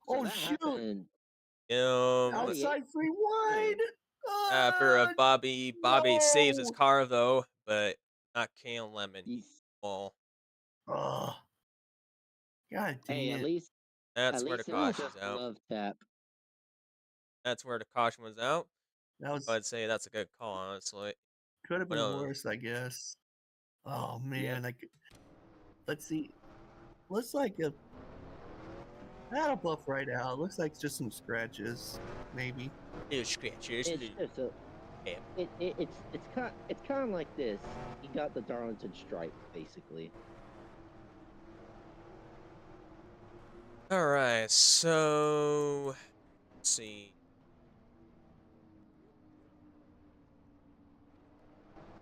Oh that shoot. happened. Outside free wide. After Bobby no. saves his car though, but not Kale Lemon. He's- Well, God dang Hey, it. at least that's where the it was caution's just a out. love tap. That's where the caution was out. That was I'd say that's a good call, honestly. could have been Well, worse, I guess. Oh man, let's see. Looks like a that'll buff right out. Looks like just some scratches, maybe. Little scratches. It's just a... It's kind of like this. He got the Darlington stripe, basically. All right, so let's see.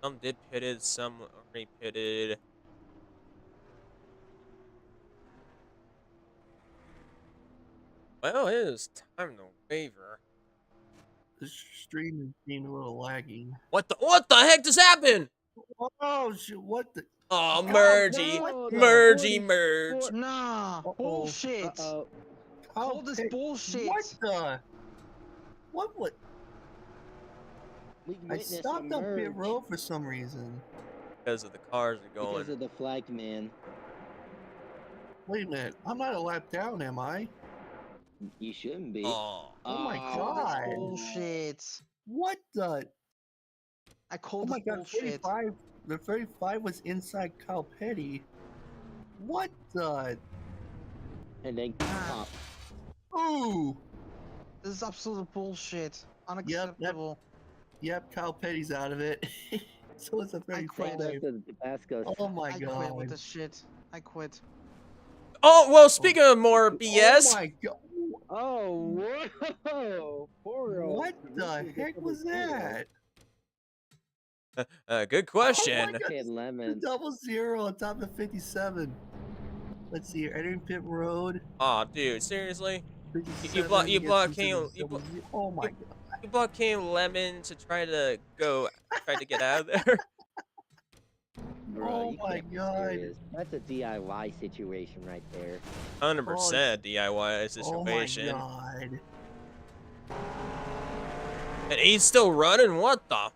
Some did pitted, some already pitted. Well, it is time to waiver. The stream is being a little laggy. What the heck just happened? Oh shoot! What the? Oh, no, merge. Nah, bullshit. All this bullshit. What the? What? We I witnessed a stopped on pit merge road for some reason. Because of the cars are going. because of the flag man. Wait a minute. I'm not a lap down, am I? You shouldn't be. Oh. Oh my All this god. bullshit. What the? I Oh called my this god, bullshit. 35. The 35 was inside Kyle Petty. What the? And then pop. Ooh. This is absolute bullshit. Unacceptable. Yep, Kyle Petty's out of it. So it's a I 35. quit. Left of the Tabasco. Oh my I quit with god. this shit. I quit. Oh, well, speaking of more Oh BS, my god. Oh, whoa! Poor old What the heck was that? good question. Oh my god, Kid the Lemon. 00 on top of 57. Let's see here. Entering pit road. Oh, dude, seriously? 57 you block gets Kale. into the 00. Oh my god. You bought King Lemon to try to get out of there. Bro, Oh you my can't be god. serious. That's a DIY situation right there. 100% DIY Oh my situation. god. And he's still running. What the?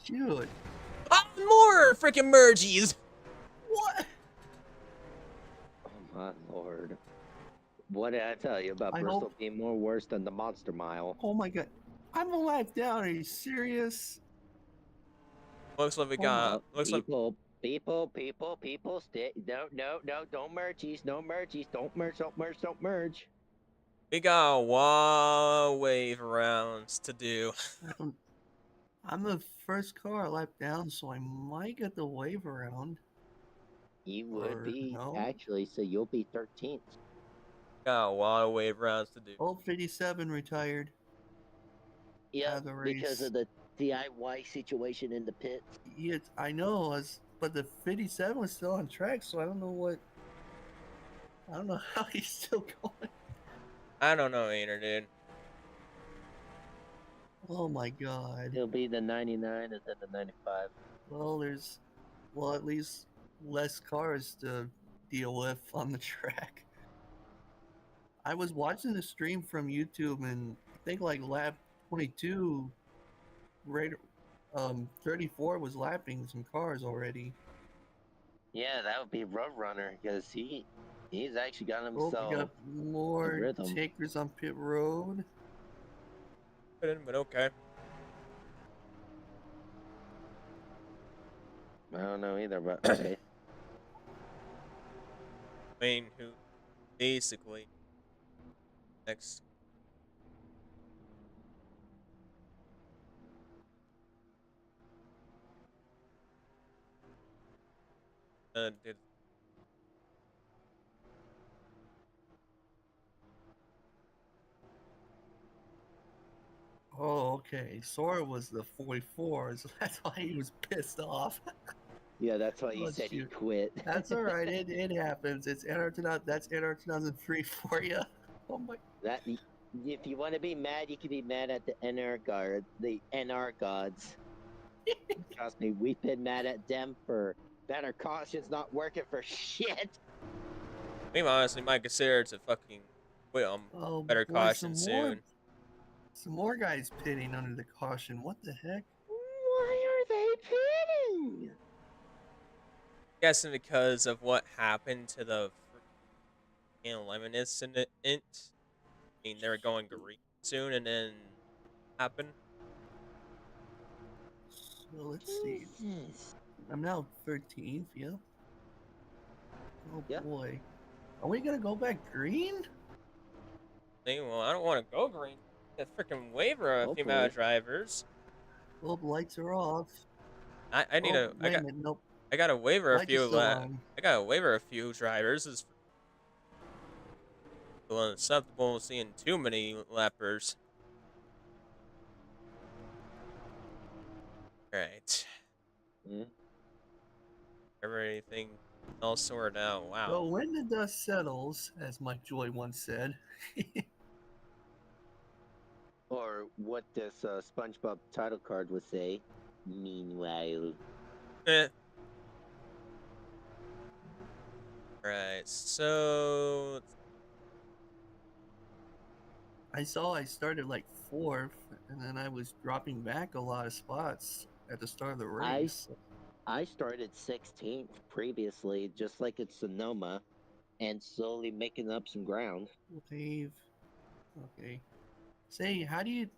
Dude. Ah, more freaking mergies. What? Oh my lord. What did I tell you about I Bristol hope. being more worse than the Monster Mile? Oh my god. I'm a lap down. Are you serious? Looks like we Oh, got. Looks like People, stay. No, don't mergies, no mergies, don't merge, don't merge, don't merge. we got one wave rounds to do. I'm the first car lap down, so I might get the wave around. You would Or be, no? actually, so you'll be 13th. Got a lot of wave rounds to do. Old 57 retired. Out Yep, of the because race. of the DIY situation in the pits. Yeah, I know, but the 57 was still on track, so I don't know how he's still going. I don't know either, dude. Oh my god. It'll be the 99 and then the 95. Well, there's, at least less cars to deal with on the track. I was watching the stream from YouTube, and I think like lap 22, right, 34 was lapping some cars already. Yeah, that would be Roadrunner, because he's actually got Oh, we himself got more rhythm. takers on pit road. But okay. I don't know either, but okay. Wayne, who basically next. Did Oh, okay. Sora was the 44, so that's why he was pissed off. Yeah, that's why he Oh, said he shoot. quit. That's all right. It happens. It's that's NR 2003 for you. Oh my. That if you want to be mad, you can be mad at the NR gods. Trust me, we've been mad at them for better cautions not working for shit. we honestly might consider to fucking quit on Oh better boy, caution soon. some more guys pitting under the caution. What the heck? Why are they pitting? Guessing because of what happened to the freaking lemon incident. I mean, they were going green soon, and then happened. So let's see. Jesus. I'm now 13th. Yep. Oh Yep. boy. Are we gonna go back green? Well, I don't want to go green. Get freaking waiver a few amount of drivers. Oh, lights are off. I need Oh, a. wait a minute. Nope. I got to waiver a Lights are few. still on. I got to waiver a few drivers. It's unacceptable seeing too many lappers. All right. Hmm? Everything all sorted out. Wow. So when the dust settles, as Mike Joy once said. Or what this SpongeBob title card would say. Meanwhile. Eh. Right. So I saw I started like 4th, and then I was dropping back a lot of spots at the start of the race. I started 16th previously, just like at Sonoma, and slowly making up some ground. Wave. Okay. Say, are you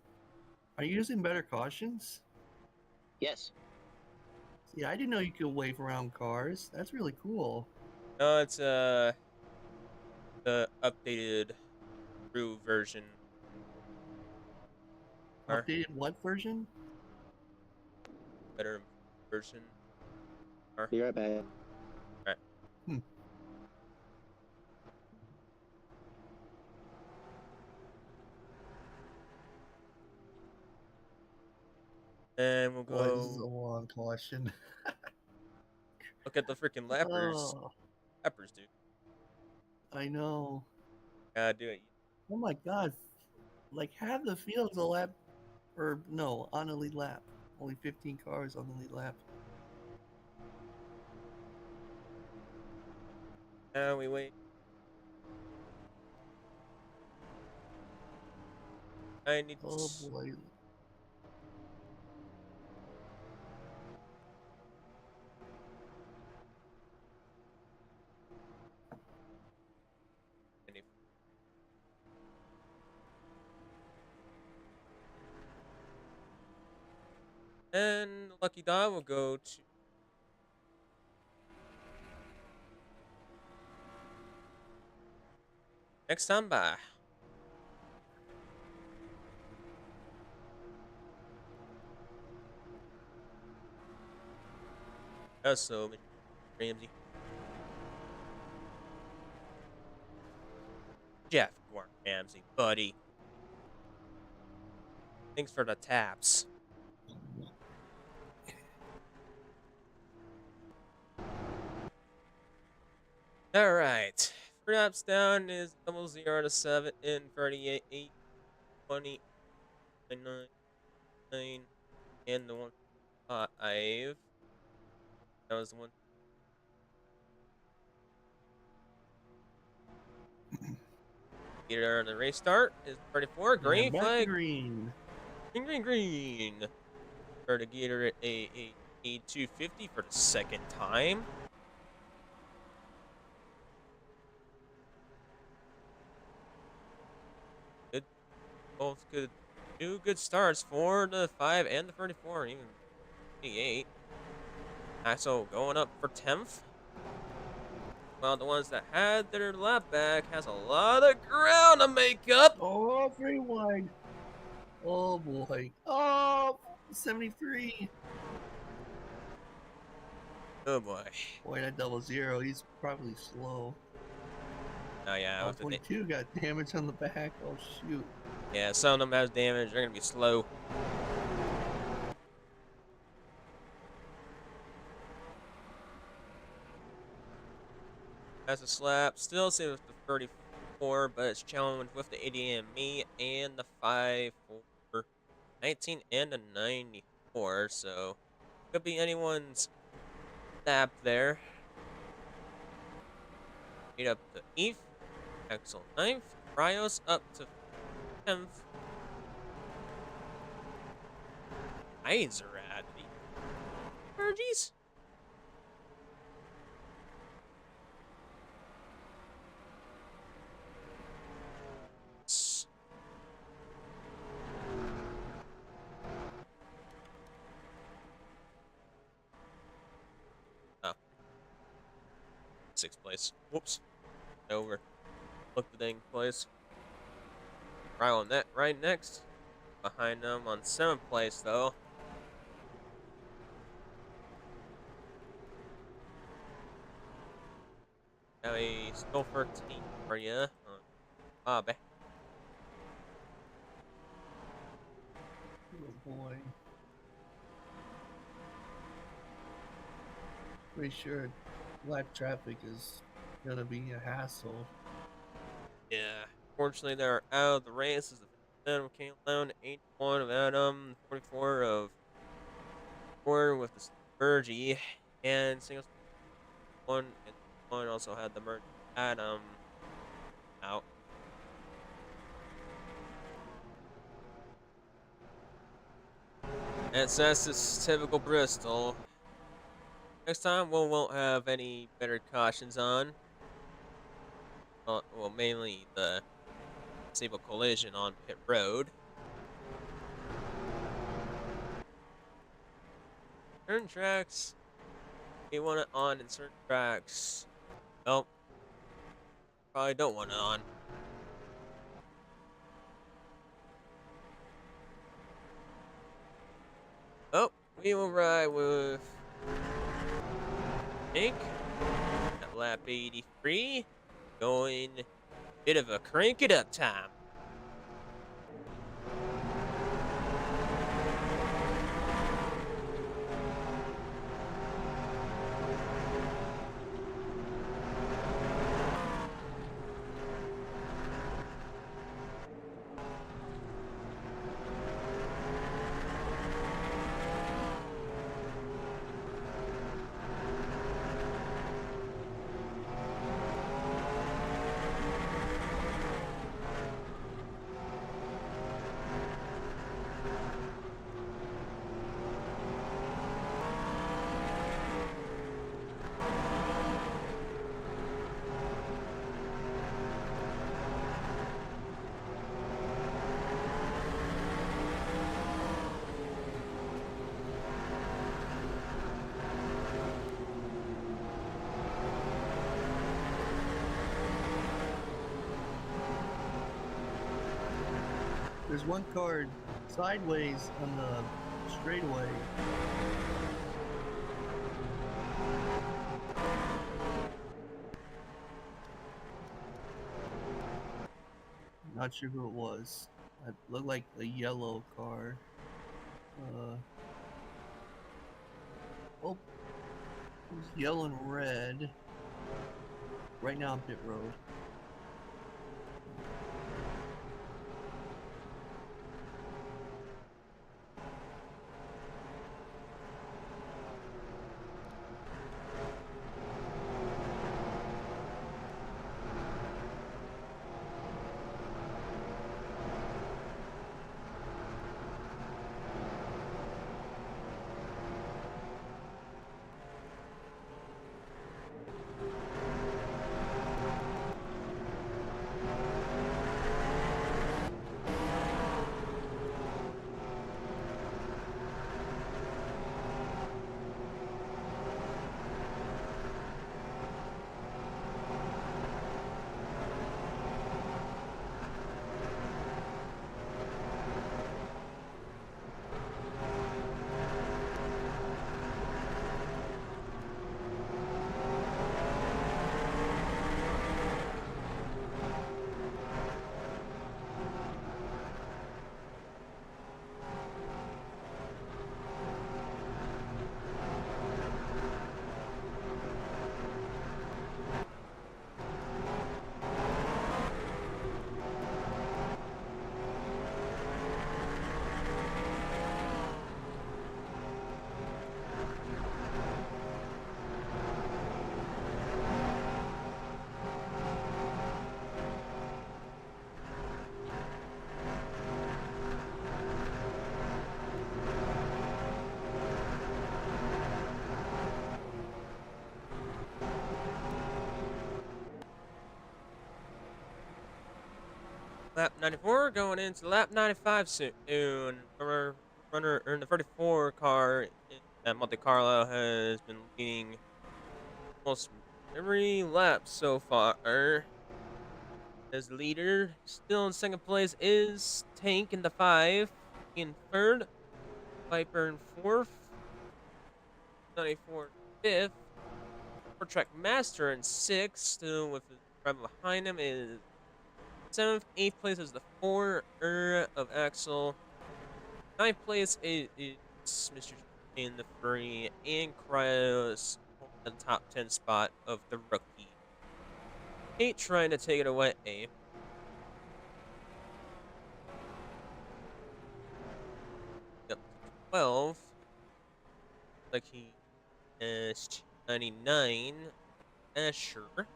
using better cautions? Yes. See, I didn't know you could wave around cars. That's really cool. no, it's the updated true version. Or Updated what version? better version. Or Be right back. right. And we'll Boy, this is a go long caution. look at the freaking lappers. Oh, Lappers, dude. I know. Gotta do it. Oh my god. like half the field's a lap, or no, on the lead lap. Only 15 cars on the lead lap. Now we wait. I need. Oh boy. And Lucky Dot will go to next time by. So, Mr. Ramsey. Jeff Gordon Ramsey, buddy. Thanks for the taps. All right. 3 laps down is 0 to 7 in 38, 8, 20, 9, and the 1 5. That was the one. Leader on the race start is 34. Green flag. Green. Green. For the Gatorade A250 for the second time. Good. Both good. 2 good starts for the 5 and the 34, even 88. Axel going up for 10th. Well, the ones that had their lap back has a lot of ground to make up. Oh, 3 wide. Oh boy. Oh, 73. Oh boy. Boy, that 00. He's probably slow. Oh yeah. Oh, 22 got damage on the back. Oh shoot. Yeah, some of them has damage. They're gonna be slow. That's a slap. Still same with the 34, but it's challenged with the 80 me and the 5 for 19 and a 94. So could be anyone's lap there. 8 up to Eve. Axel 9th. Rios up to 10th. Eyes are at the Virgies. Oh. 6th place. Whoops. Over. Look the dang place. Right on that. Right next. Behind them on 7th place though. Have a still 13 for you. Bobby. Oh boy. Pretty sure lap traffic is gonna be a hassle. Yeah. Fortunately, they're out of the race. As the 57 of Caitlin, 81 of Adam, 44 of Gordon with the Virgie, and singles 1 and 1 also had the merge Adam out. And so that's just typical Bristol. Next time, we won't have any better cautions on. Well, mainly the disable collision on pit road. Certain tracks, you want it on in certain tracks. Nope. Probably don't want it on. Oh, we will ride with Hank at lap 83. Going bit of a crank it up time. There's one car sideways on the straightaway. Not sure who it was. It looked like a yellow car. Oh, it was yellow and red. Right now on pit road. Lap 94 going into lap 95 soon. Runner in the 34 car at Monte Carlo has been leading almost every lap so far. As leader, still in second place is Tank in the 5. In third, Viper in fourth. 94 in fifth. Short Track Master in sixth. Still with his driver behind him is seventh. Eighth place is the 4 of Axel. Ninth place is Mr. in the 3. And Cryos the top 10 spot of the rookie. 8 trying to take it away. Up to 12. Like he is 99. Sure.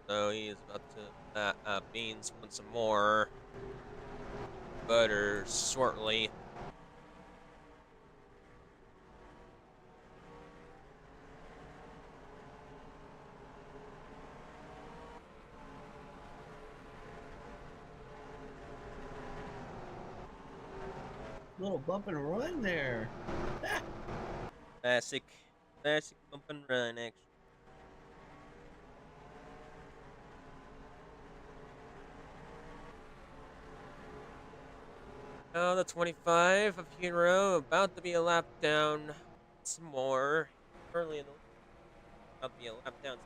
So he is about to beans want some more butter shortly. Little bump and run there. Classic bump and run action. Now the 25 of Hero about to be a lap down. Some more early in the about to be a lap down.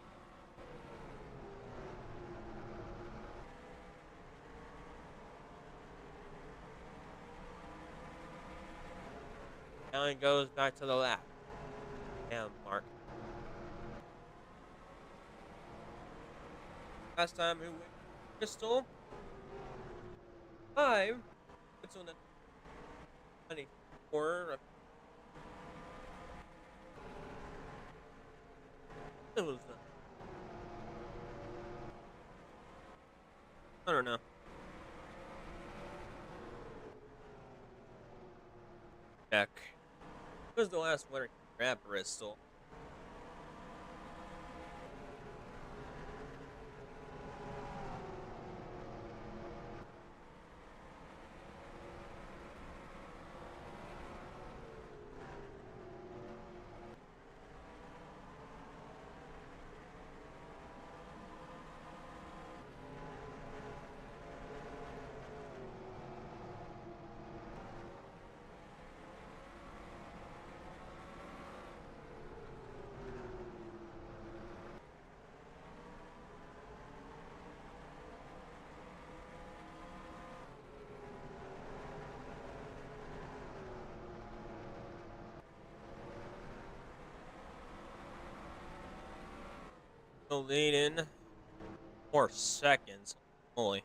Now he goes back to the lap. Down mark. Last time who went Bristol 5. It's on the 24. It was I don't know. Check. Who was the last winner at Bristol? Still leading 4 seconds. Holy.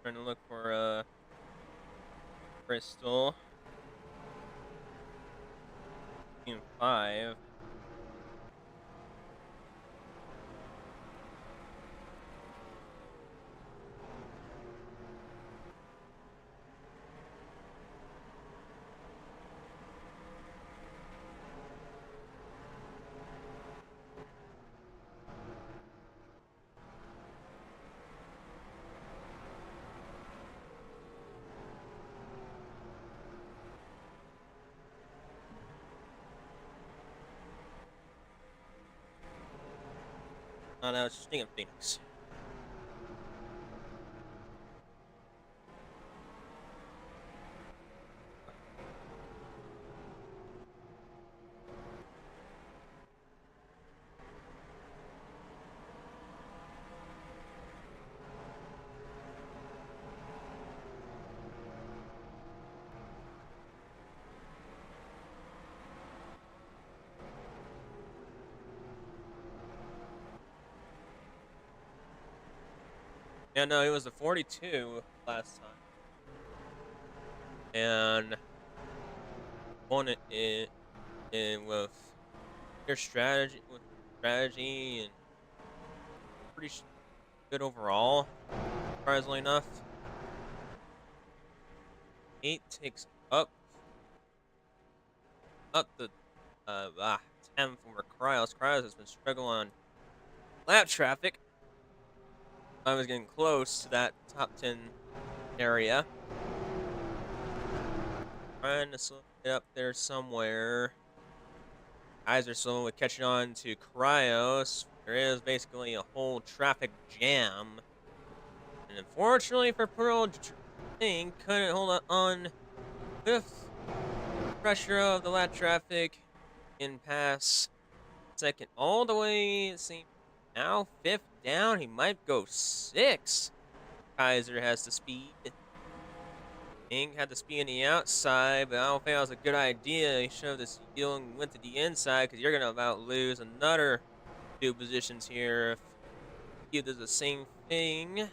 Trying to look for Bristol. Team 5. Oh no, it's Sting and Phoenix. Yeah, no, it was a 42 last time. And won it in with their strategy and pretty good overall, surprisingly enough. 8 takes up the 10 for Cryos. Cryos has been struggling on lap traffic. I was getting close to that top 10 area. Trying to slow it up there somewhere. Guys are slowly catching on to Cryos. There is basically a whole traffic jam. And unfortunately for Pearl, Thing couldn't hold on with pressure of the lap traffic in pass second all the way. It seems now 5th down. He might go 6th. Kaiser has the speed. Ing had the speed on the outside, but I don't think that was a good idea. He shoved this deal and went to the inside because you're going to about lose another 2 positions here if he does the same thing.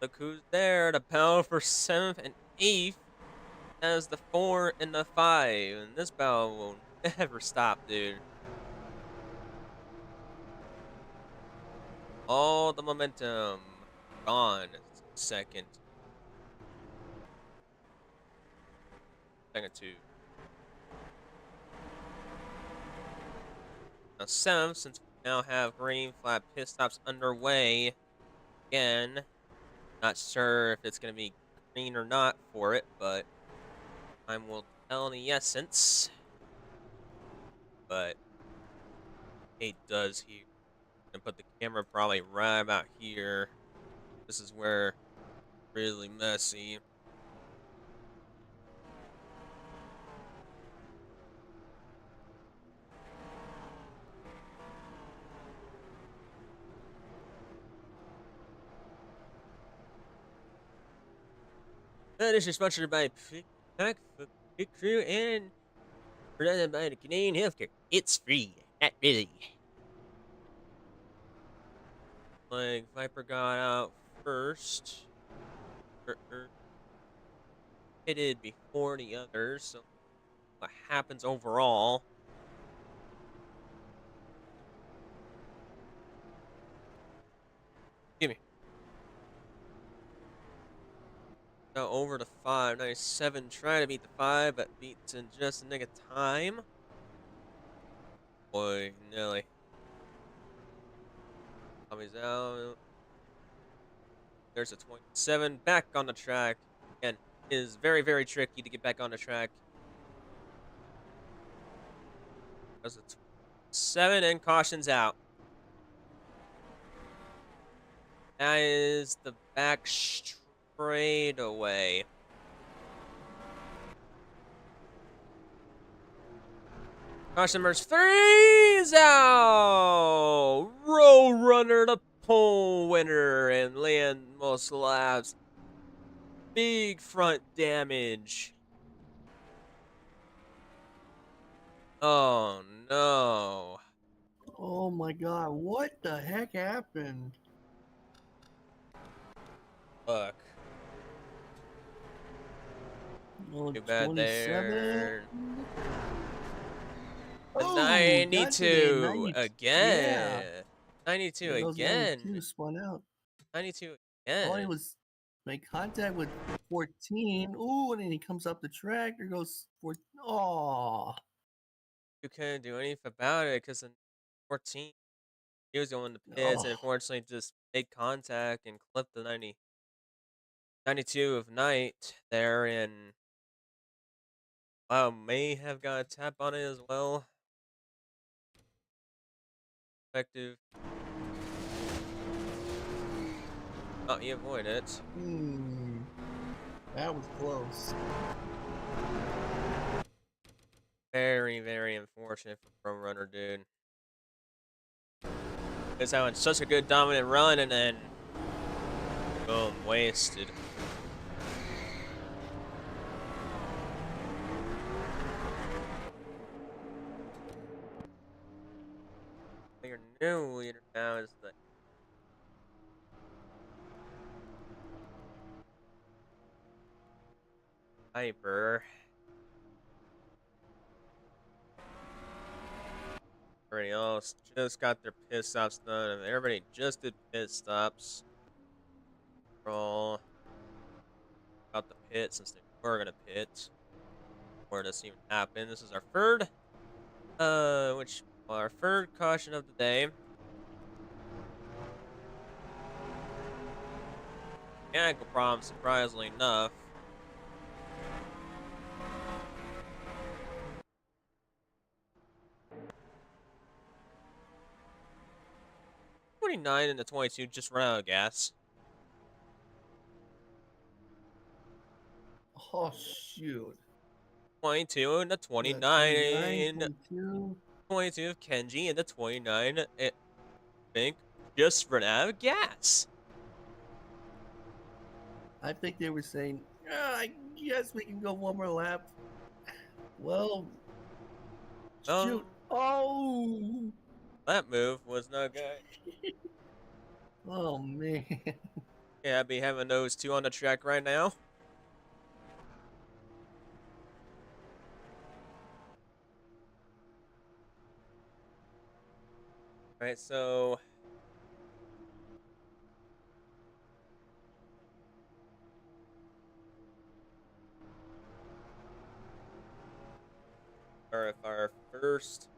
Look who's there. The battle for 7th and 8th as the 4 and the 5. And this battle will never stop, dude. All the momentum gone. Second. Second 2. Now 7th, since we now have green flag pit stops underway. Again, not sure if it's going to be green or not for it, but time will tell in the essence. But it does here. And put the camera probably right about here. This is where it's really messy. This is sponsored by Pack Pit Crew and presented by the Canadian Healthcare. It's free. Not really. Like Viper got out first. Pitted before the others. So what happens overall? Give me. Now over to 5. Nice 7. Trying to beat the 5, but beats in just a nick of time. Boy, Nelly. Tommy's out. There's a 27. Back on the track. Again, it is very, very tricky to get back on the track. There's a 7 and caution's out. That is the back straightaway. Caution numbers 3 is out. Road Runner, the pole winner, and land most laps. Big front damage. Oh no. Oh my god, what the heck happened? Fuck. Oh, Too bad 27. there. A Oh, got to the 92 90. Yeah. again. 92 There goes again. 92, spun out. 92 Oh, he again. was make contact with 14. Ooh, and then he comes up the track. There goes 14. Oh, You couldn't do anything about it because in 14, he was going to pits and oh. unfortunately just made contact and clipped the 92 of Knight there. And wow, may have got a tap on it as well. Effective. Oh, he avoided it. That was close. Very, very unfortunate for Pro Runner, dude. He's having such a good dominant run and then boom, wasted. Your new leader now is the Hyper. Everybody else just got their pit stops done. And everybody just did pit stops. We're all out the pit since they were gonna pit. Before this even happened. This is our third caution of the day. Mechanical problem, surprisingly enough. '29 and the 22 just ran out of gas. Oh, shoot. 22 and the The 29. 22. 22 of Kenji and the 29. I think just ran out of gas. I think they were saying, I guess we can go one more lap. Well, shoot. Oh. That move was not good. Oh, man. Yeah, I'd be having those two on the track right now. Alright, so our first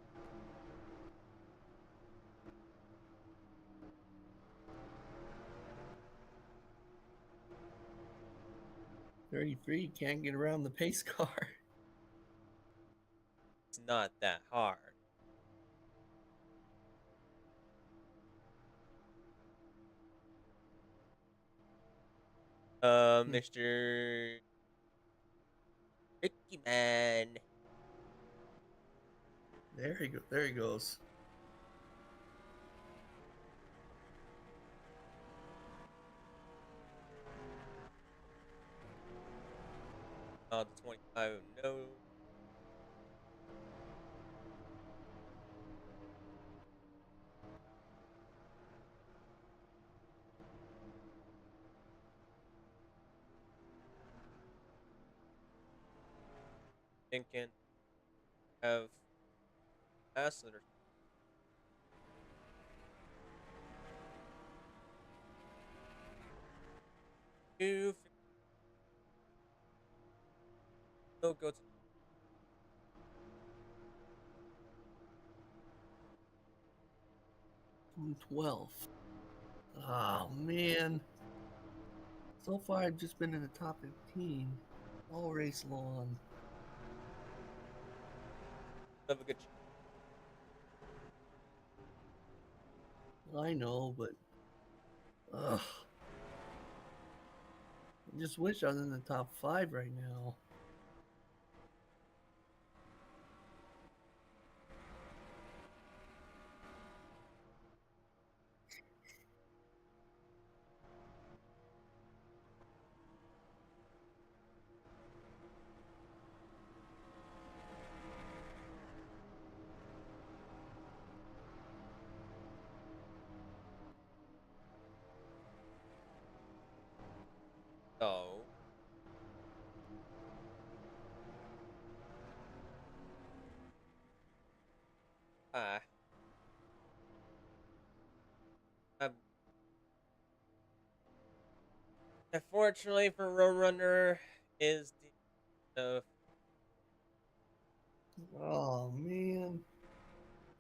33 can't get around the pace car. it's not that hard. Mr. Ricky Man. There he go. There he goes. The 25, no. Thinking have passed it or 2. Go to 12. Oh, man. So far, I've just been in the top 15 all race long. have a good. I know, but ugh. I just wish I was in the top 5 right now. Unfortunately for Roadrunner, is the Oh man,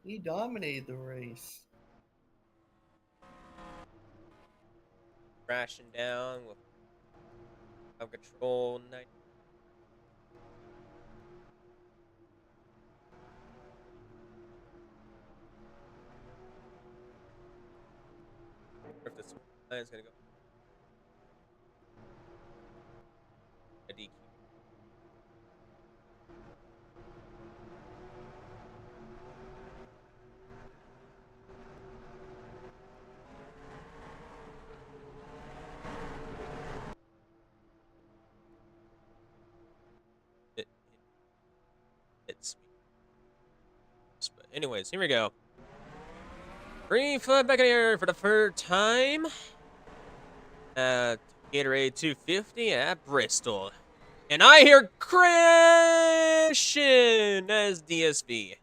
he dominated the race. crashing down with out of control. If this line is gonna go a DQ. It hits me. But anyways, here we go. Green flag back in the air for the third time at Gatorade250 at Bristol. And I hear Christian as DSV.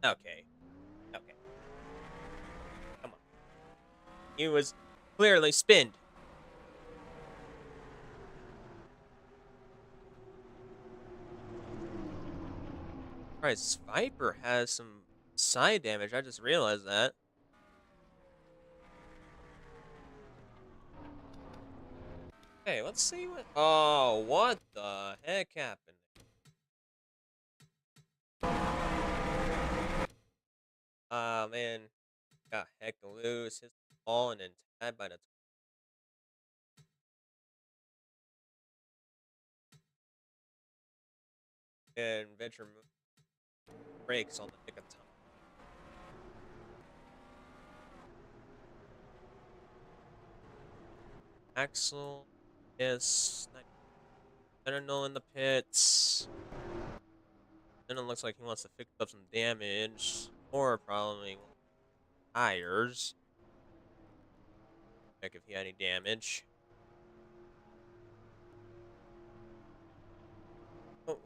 Okay. Okay. Come on. He was clearly spinned. Alright, Viper has some side damage. I just realized that. Hey, let's see what. Oh, what the heck happened? Ah, man. Got heck loose. His ball and then tagged by the. And venture breaks on the nick of time. Axel. Yes. Sentinel in the pits. Then it looks like he wants to pick up some damage. Or probably tires. Check if he had any damage. Oh,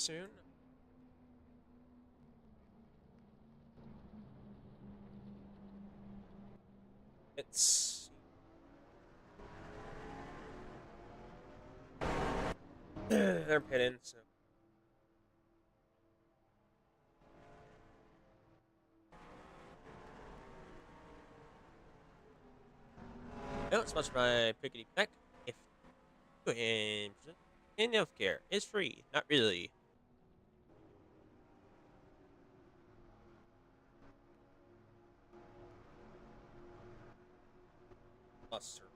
soon. It's. They're pitting, so. No, sponsored by Pickety Peck. If you're in healthcare, it's free. Not really. Buster.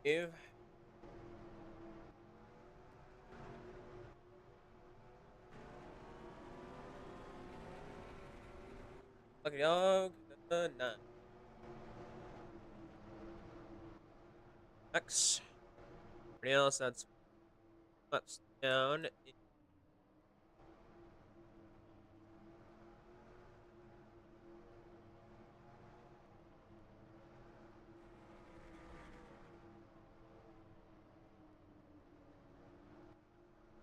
Give. Lucky dog. Nine. X. Everybody else that's ups down.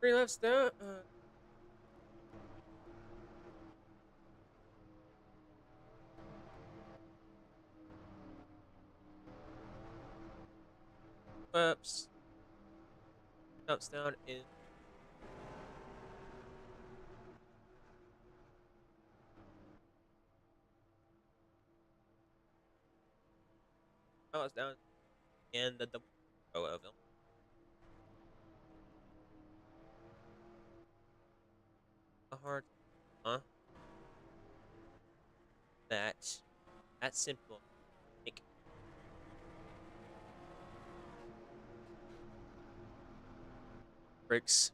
3 laps down. Laps. Laps down in. Laps down in the double row of them. A hard, huh? That's simple. Like, bricks.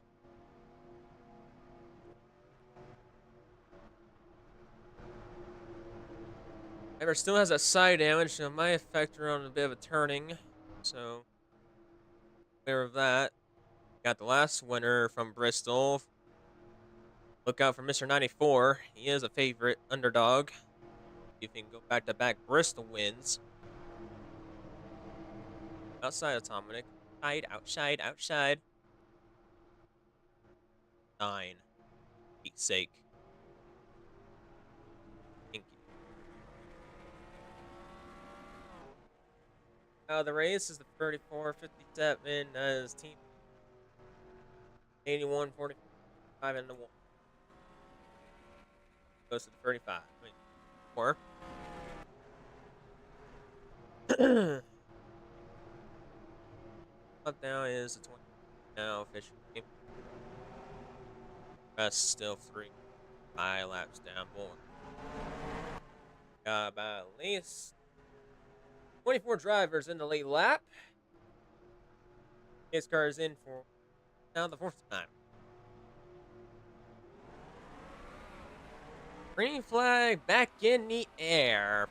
Ever still has that side damage, so it might affect her on a bit of a turning. So, aware of that. Got the last winner from Bristol. Look out for Mr. 94. He is a favorite underdog. If he can go back-to-back Bristol wins. Outside of Dominic. Outside. 9. Pete's sake. Thank you. The race is the 34-57 as team 81-45 and the 1. Goes to the 35. I mean, 4. Up now is the 20 now officially. Rest still 3 5 laps down more. Got about at least 24 drivers in the lead lap. His car is in for now the 4th time. Green flag back in the air.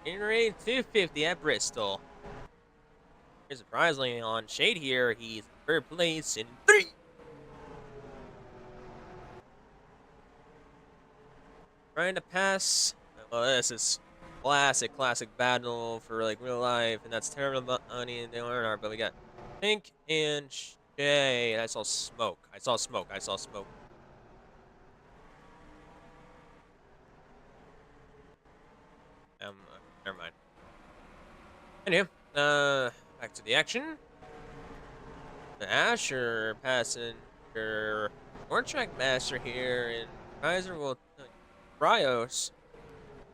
Gatorade250 at Bristol. Surprisingly on Shade here, he's in 3rd place in 3. Trying to pass. Well, this is classic battle for like real life, and that's terrible money and Leonard. But we got Pink and Shay. I saw smoke. Never mind. Anyway, back to the action. Asher passing your track master here, and Kaiser will Rios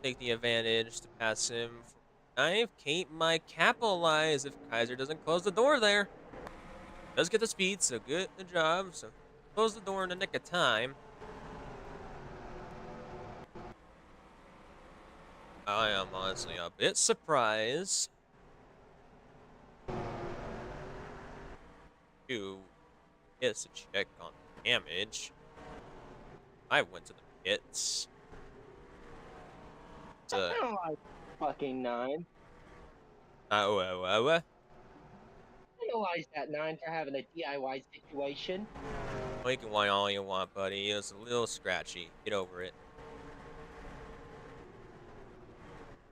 take the advantage to pass him. Knife, Kate might capitalize if Kaiser doesn't close the door there. Does get the speed, so good the job. So close the door in the nick of time. I am honestly a bit surprised. You gets a check on damage. I went to the pits. I don't like fucking 9. Penalize that 9 for having a DIY situation. Well, you can whine all you want, buddy. It was a little scratchy. Get over it.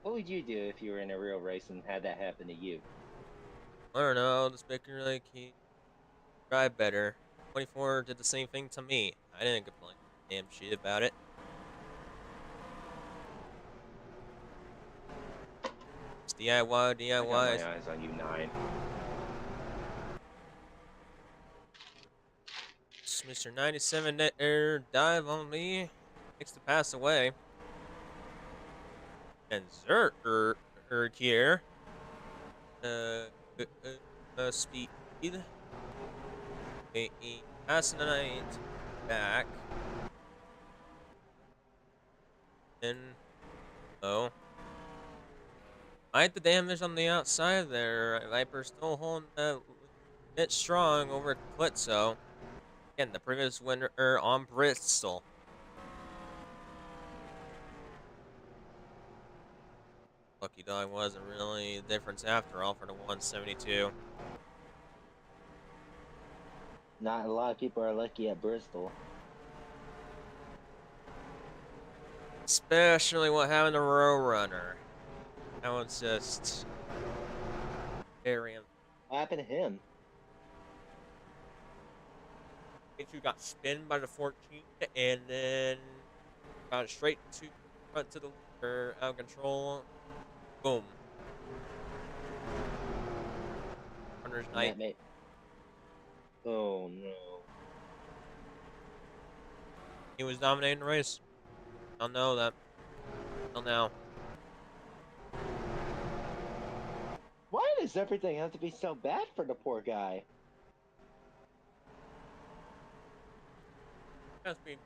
What would you do if you were in a real race and had that happen to you? I don't know. This Baker, like, he tried better. 24 did the same thing to me. I didn't complain damn shit about it. It's DIY. I got my eyes on you, 9. It's Mr. 97 dive on me. Makes the pass away. And Zerk here. Speed. Passing the night back. And might the damage on the outside there. Viper still holding it strong over Klitzo. Again, the previous winner on Bristol. Lucky Dog wasn't really the difference after all for the 172. Not a lot of people are lucky at Bristol. Especially what happened to Row Runner. That one's just very. What happened to him? A2 got spinned by the 14, and then got straight to front to the leader, out of control. Boom. Runner's And night. that made. Oh no. He was dominating the race. I'll know that. Till now. Why does everything have to be so bad for the poor guy? That's been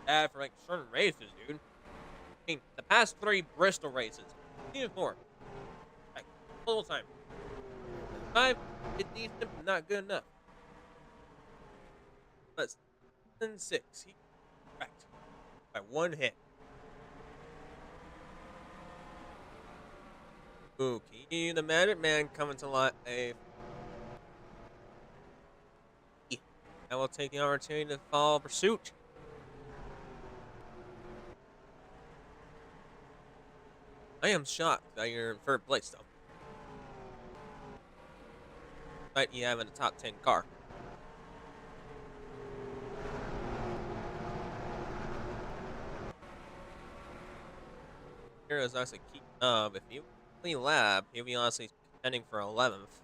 bad for like certain races, dude. I mean, the past 3 Bristol races, even 4, like the whole time. 5, it's decent, but not good enough. But 6, he cracked by 1 hit. Okay, the Magic Man coming to life. I will take the opportunity to follow pursuit. I am shocked that you're in 3rd place, though. Despite you having a top 10 car. Here is actually keeping up. If you lap, he'll be honestly contending for 11th.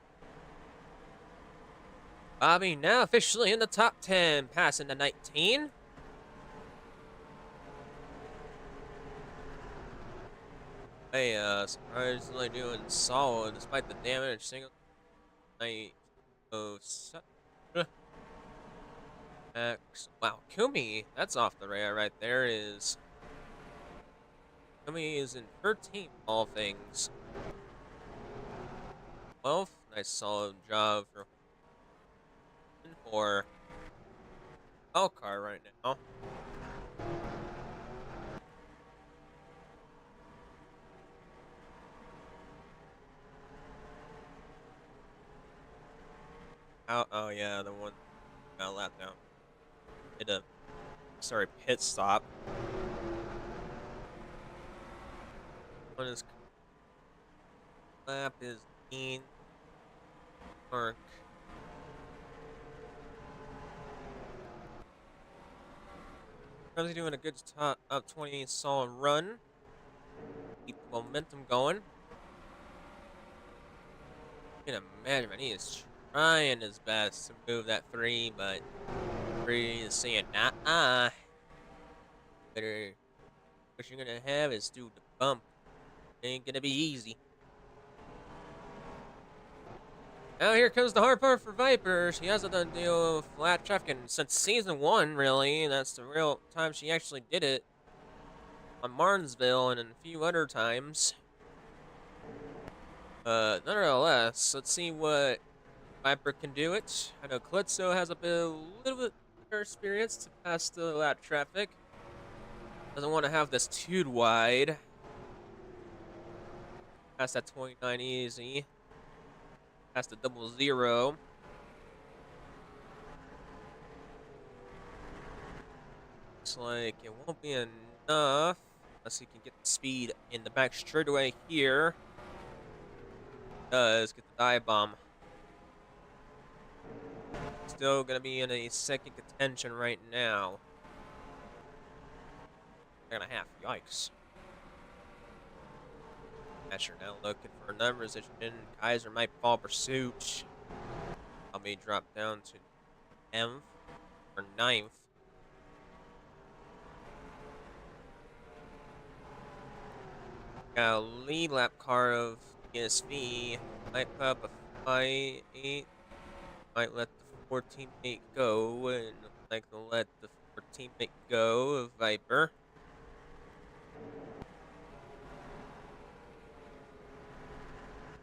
Bobby now officially in the top 10, passing the 19. Hey, surprisingly doing solid despite the damage. Single night. Wow, Kumi, that's off the radar right there. Kumi is in 13th, all things. 12th, nice solid job for Elcar right now. Oh yeah, the one got lapped out. Did a pit stop. One is lap is Dean Mark. Currently doing a good top up 20 solid run. Keep the momentum going. You can imagine, man, he is trying his best to move that 3, but 3 is saying, nah. Better, what you're gonna have is do the bump. Ain't gonna be easy. Now here comes the hard part for Viper. She hasn't done deal with flat traffic since season 1, really. And that's the real time she actually did it. On Martinsville and a few other times. Nonetheless, let's see what Viper can do it. I know Klitzo has a little bit better experience to pass the lap traffic. Doesn't want to have this too wide. Pass that 29 easy. Pass the 00. Looks like it won't be enough unless he can get the speed in the back straightaway here. Does get the dive bomb. Still gonna be in a 2nd contention right now. 2.5. Yikes. Asher now looking for another position. Kaiser might fall pursuit. I'll be dropped down to 10th or 9th. Got a lead lap car of ESV. Might put up a fight. Might let the 4 teammate go, and like to let the 4 teammate go of Viper.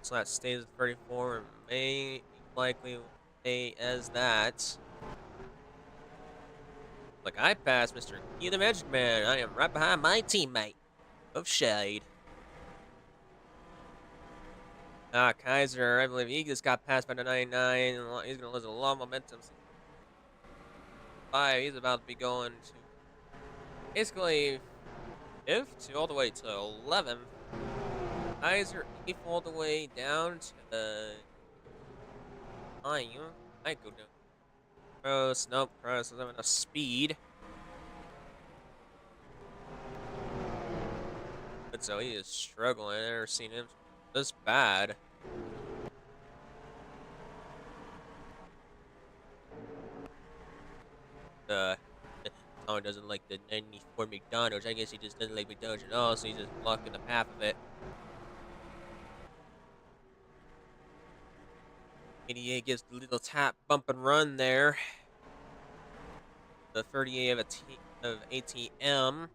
So that stays at 34 and may likely stay as that. Like I passed Mr. Key the Magic Man. I am right behind my teammate of Shade. Kaiser, I believe he just got passed by the 99. He's going to lose a lot of momentum. 5, he's about to be going to basically 5th to all the way to 11th. Kaiser 8th all the way down to 9. Might go down. Gross. Nope. Gross doesn't have enough speed. But so he is struggling. I've never seen him this bad. Tom doesn't like the 94 McDonald's. I guess he just doesn't like McDonald's at all, so he's just blocking the path of it. 88 gives the little tap, bump, and run there. The 38 of ATM.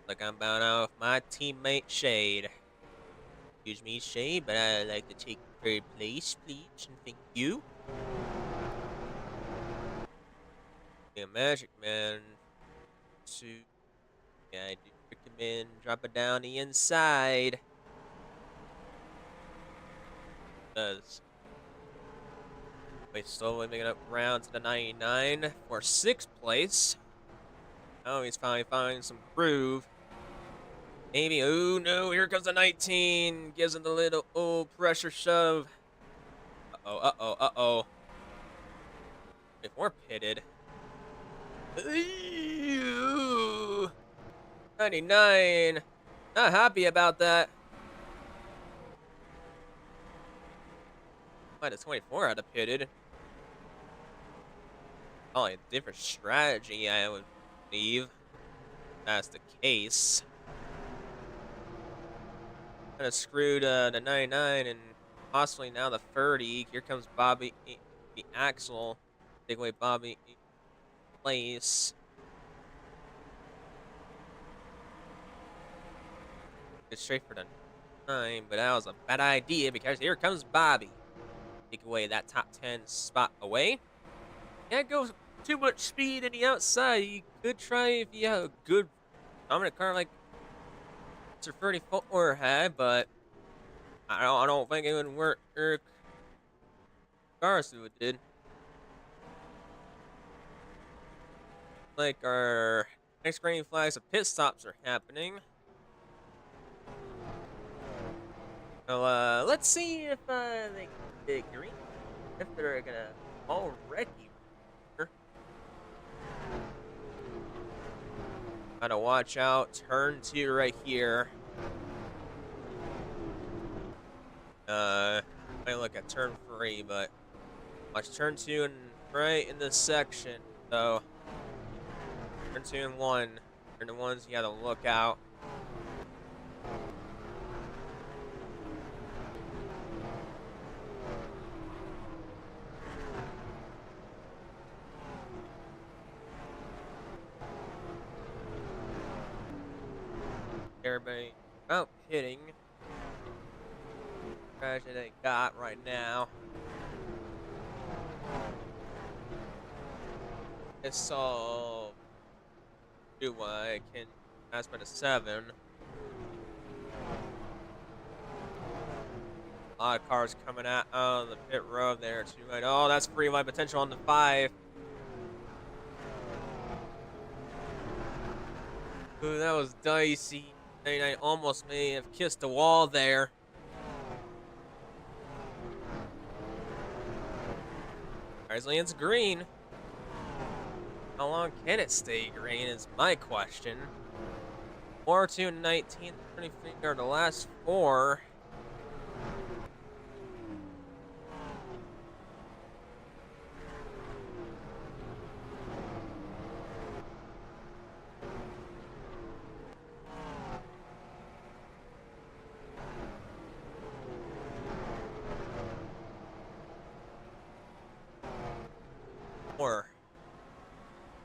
Like I'm bound out with my teammate Shade. Excuse me, Shade, but I'd like to take third place, please, and thank you. Yeah, Magic Man. Yeah, I do recommend drop it down the inside. Does. Wait, slowly making up ground to the 99 for 6th place. Oh, he's finally finding some groove. Maybe, oh no, here comes the 19. Gives him the little, pressure shove. Uh-oh. If we're pitted. 99. Not happy about that. Might have 24 out of pitted. Probably a different strategy, I would believe. That's the case. Kind of screwed the 99 and possibly now the 30. Here comes Bobby, the Axel. Take away Bobby place. Get straight for the 9, but that was a bad idea because here comes Bobby. Take away that top 10 spot away. Can't go too much speed in the outside. You could try if you have a good dominant car like Mr. 34 had, but I don't think it would work. Regardless of it did. Like our next green flags of pit stops are happening. So let's see if they get green. If they're gonna already. Gotta watch out. Turn 2 right here. I look at turn 3, but watch turn 2 and right in this section. So turn 2 and 1 are the ones you gotta look out. Everybody out hitting. Crash that they got right now. It's all do I can pass by the 7. A lot of cars coming out on the pit road there too. Oh, that's free line potential on the 5. Ooh, that was dicey. 99 almost may have kissed the wall there. Alright, it's green. How long can it stay green is my question. 4, 2, 19, 23 are the last 4.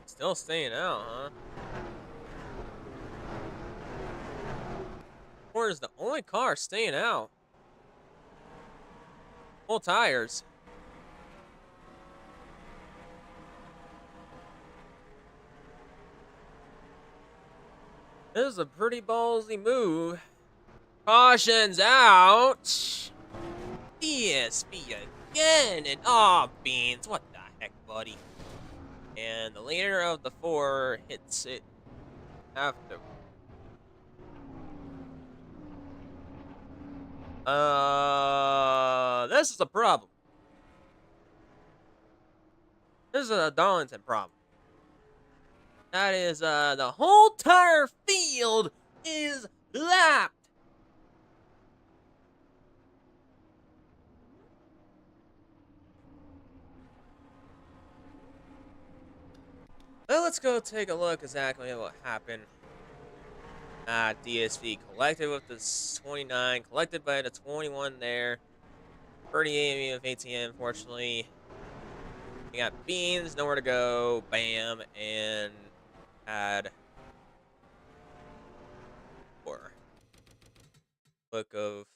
Still staying out, huh? 4 is the only car staying out. Full tires. This is a pretty ballsy move. Caution's out. DSP again. And beans. What the heck, buddy? And the leader of the 4 hits it after. This is a problem. there's a Darlington problem. That is, the whole entire field is lapped. Well, let's go take a look exactly at what happened. DSV collected with the 29, collected by the 21 there. 38 of ATM, unfortunately. We got Beans, nowhere to go. Bam, and had 4. Look of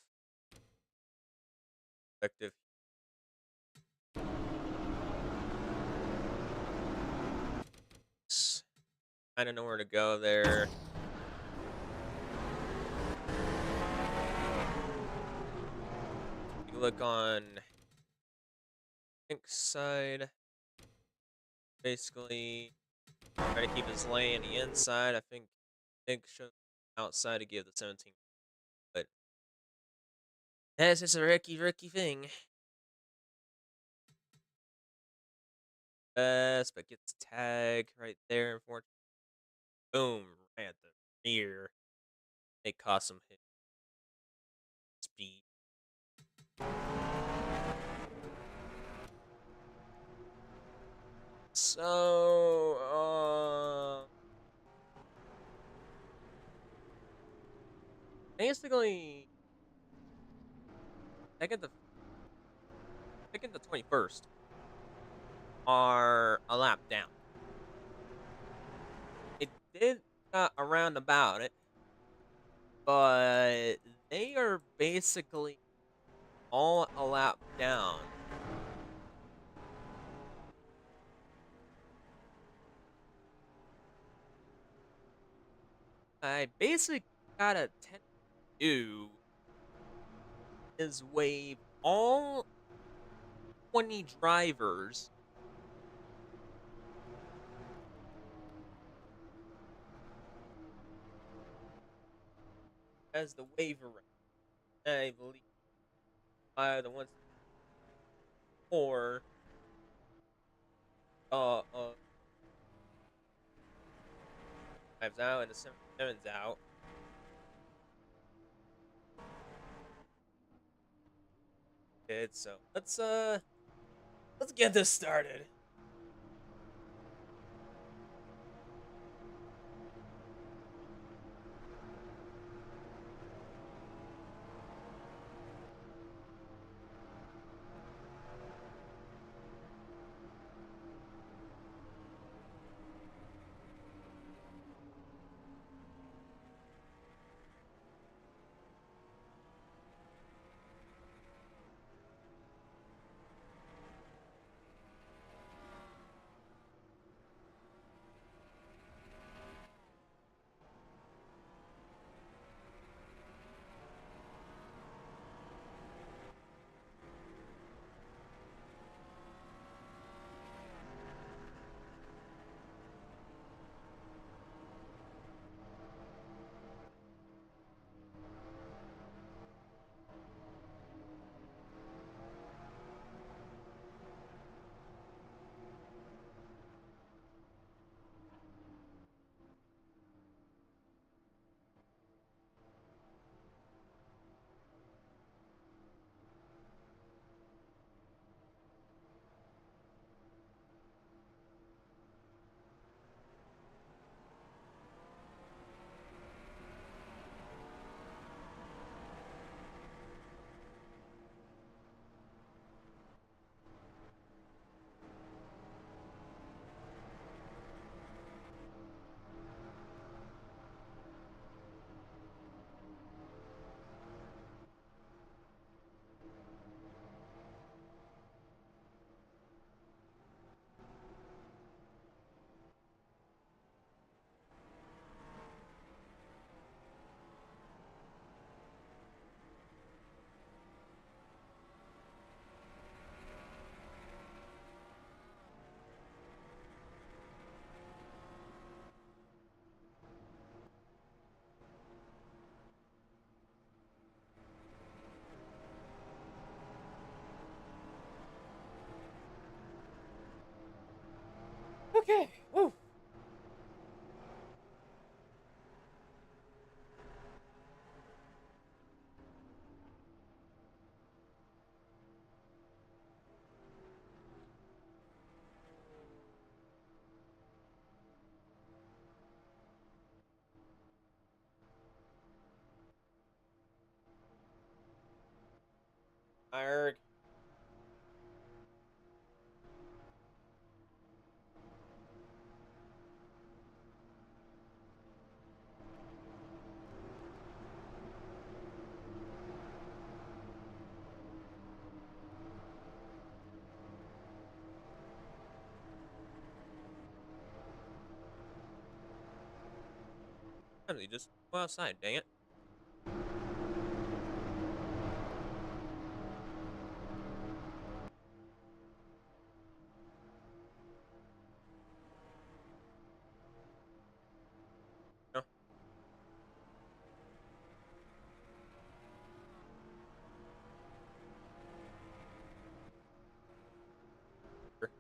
effective. Kind of nowhere to go there. You look on Pink's side. Basically, try to keep his lane on the inside. I think Pink should outside to give the 17. But that's just a Ricky thing. But gets tag right there, unfortunately. Boom, right at the rear. It cost him his speed. So, basically, second to 21st are a lap down. It did around about it, but they are basically all a lap down. I basically gotta tend to do is wave all 20 drivers as the waiver rate. I believe the ones four uh drives out and the 77's out. Okay, so let's get this started. Okay. Woo. Tired. They just go outside. Dang it. No. Sure.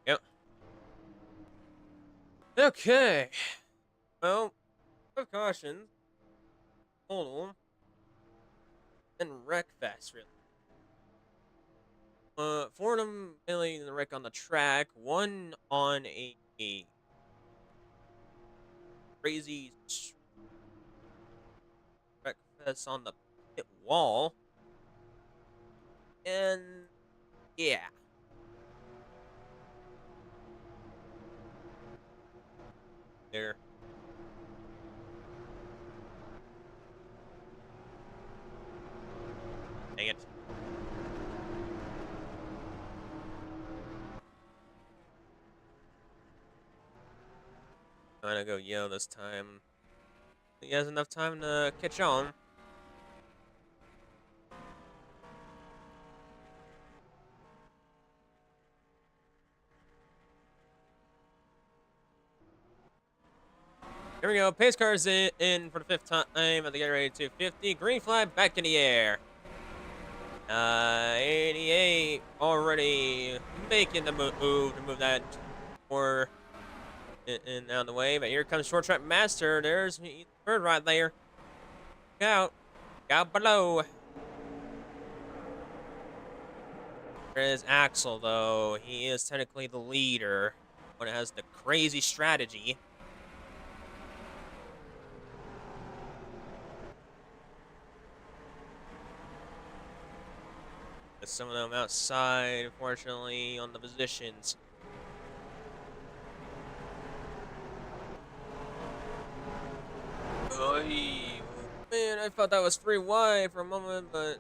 Yep. Okay. Well, precautions. Hold on. And wreck fast, really. Four of them mainly in the wreck on the track. One on a crazy wreck fest on the pit wall. And yeah. There. Dang it. I'm gonna go yell this time. He has enough time to catch on. Here we go. Pace car's in for the 5th time at the Gatorade250. Green flag back in the air. 88 already making the move to move that more in out of the way. But here comes Short Track Master. There's the third right there. Look out. Look out below. There is Axel, though. He is technically the leader. One that has the crazy strategy. Some of them outside, unfortunately, on the positions. Oy. Man, I thought that was 3 wide for a moment, but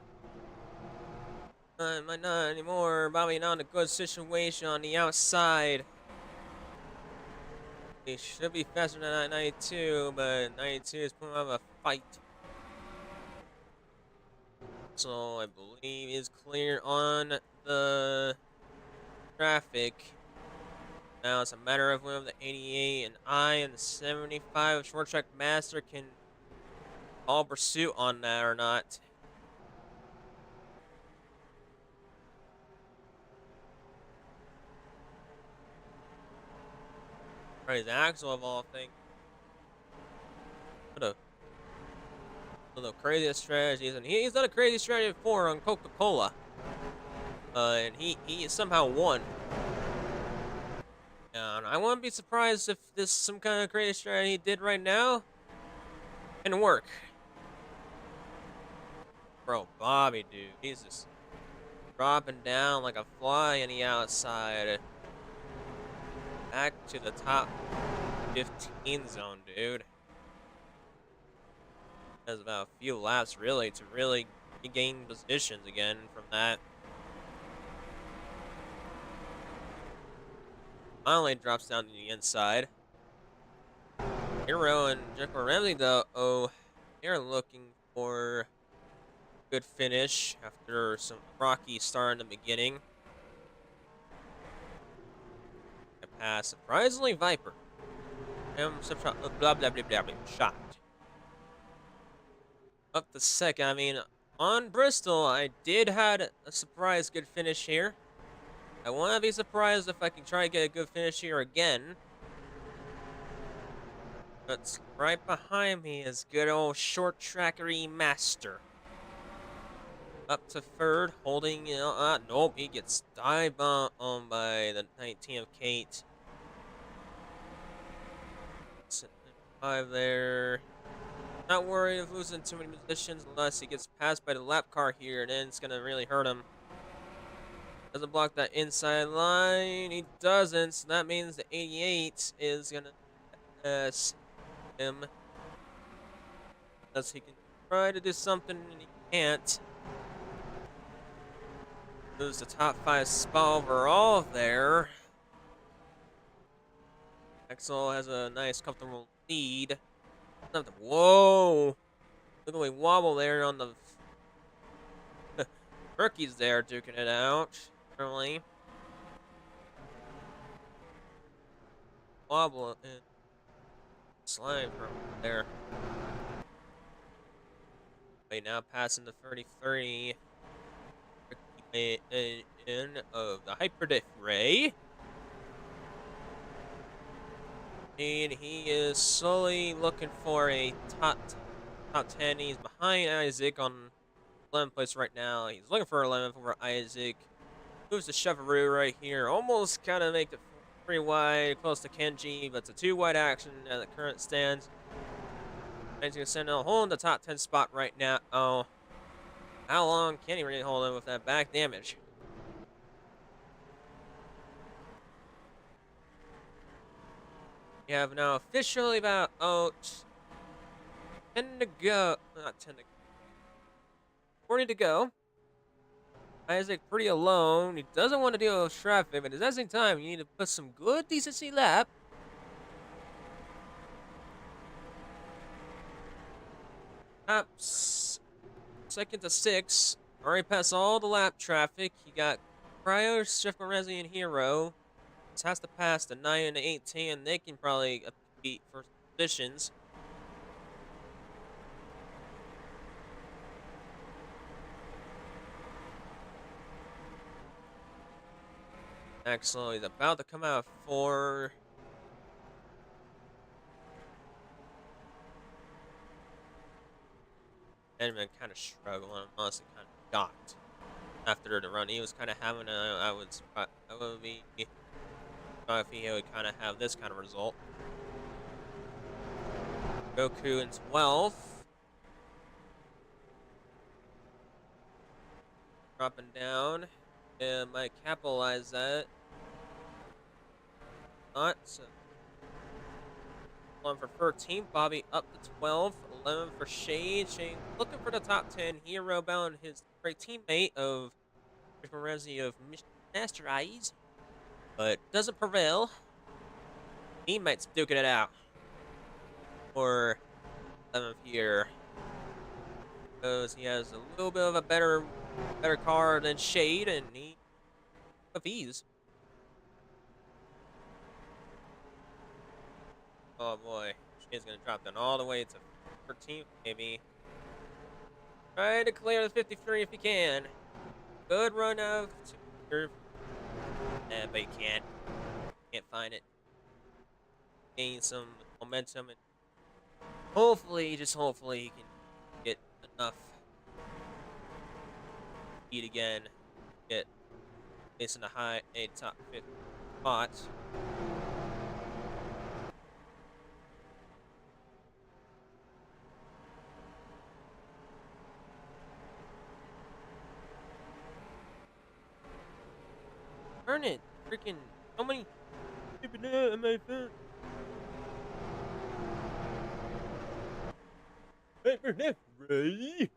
might not anymore. Bobby not in a good situation on the outside. He should be faster than 92, but 92 is putting up a fight. So I believe is clear on the traffic. Now it's a matter of whether the 88 and I and the 75 Short Track Master can all pursuit on that or not. Praise Axel of all things. What the craziest strategies, and he's done a crazy strategy before on Coca-Cola. And he somehow won. And I wouldn't be surprised if this some kind of crazy strategy he did right now can work. Bro, Bobby, dude, he's just dropping down like a fly on the outside. Back to the top 15 zone, dude. Has about a few laps really to really gain positions again from that. Finally drops down to the inside. Hero and Jekyll Ramsey, though, they're looking for a good finish after some rocky start in the beginning. pass. Surprisingly, Viper. Blah, blah, blah, blah, blah. Shocked. Up the second. I mean, on Bristol, I did had a surprise good finish here. I wouldn't be surprised if I can try to get a good finish here again. But right behind me is good old short trackery master. Up to third, holding, nope, he gets dive on by the 19 of Kate. 5 there. Not worried of losing too many positions unless he gets passed by the lap car here, and then it's going to really hurt him. Doesn't block that inside line. He doesn't, so that means the 88 is going to pass him. Unless he can try to do something, and he can't. Lose the top 5 spot overall there. Axel has a nice, comfortable lead. Whoa! Look at the way wobble there on the rookies there, duking it out. Early. Wobble and slide from there. Right now, passing the 33. In of the Hyperdiff Ray. And he is slowly looking for a top 10. He's behind Isaac on 11th place right now. He's looking for 11th over Isaac. Moves to Chevaroo right here. Almost kind of make it 3 wide, close to Kenji, but it's a 2 wide action at the current stands. And he's going to send a hold in the top 10 spot right now. Oh, how long can he really hold him with that back damage? We have now officially about 10 to go. Not 10 to go. 40 to go. Isaac pretty alone. He doesn't want to deal with traffic, but at the same time, you need to put some good decency lap. Top second to 6. Already passed all the lap traffic. He got Cryo, Shift Resi, and Hero. This has to pass the 9 and the 18. They can probably beat first positions. Axel, he's about to come out of 4. Edmund kind of struggling, honestly, kind of shocked after the run. He was kind of having a, I would be if he would kind of have this kind of result. Goku in 12th. Dropping down. And might capitalize that. Not. So 1 for 13th. Bobby up to 12. 11 for Shade. Shade looking for the top 10. Hero bound his great teammate of Resi of Master Eyes. But doesn't prevail. Teammates duking it out. For 11th here. Because he has a little bit of a better car than Shade, and he with ease. Oh boy, Shade's gonna drop down all the way to 13th, maybe. Try to clear the 53 if you can. Good run of 2. But you can't find it. Gain some momentum, and hopefully, just hopefully, he can get enough speed again. Get facing a top 5 spot. Turn it, freaking so many. Keeping it on my phone. Wait for this, Ray.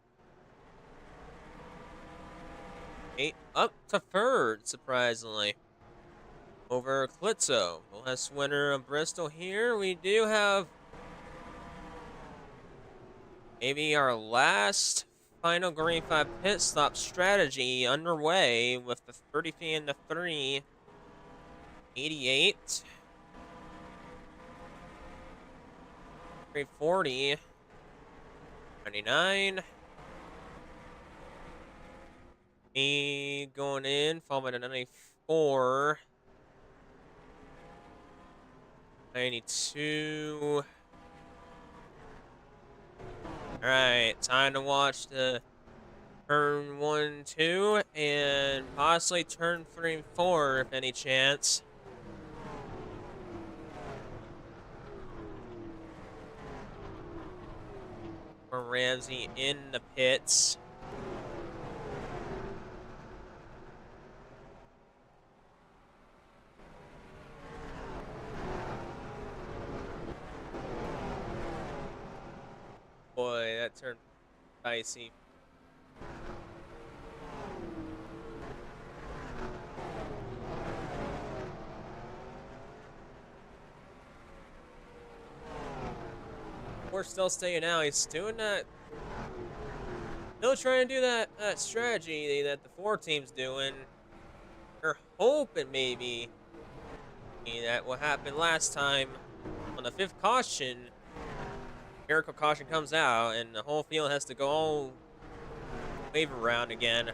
8 up to 3rd, surprisingly. Over Klitzo. The last winner of Bristol here. We do have maybe our last final Green 5 pit stop strategy underway with the 30 and the 3. 88. 340. 99. Me going in, followed by the 94. 92. Alright, time to watch the turn 1, 2, and possibly turn 3 and 4 if any chance. For Ramsey in the pits. Boy, that turned dicey. We're still staying out. He's doing that. Still trying to do that strategy that the 4 team's doing. They're hoping maybe that what happened last time on the 5th caution. Miracle caution comes out and the whole field has to go all wave around again.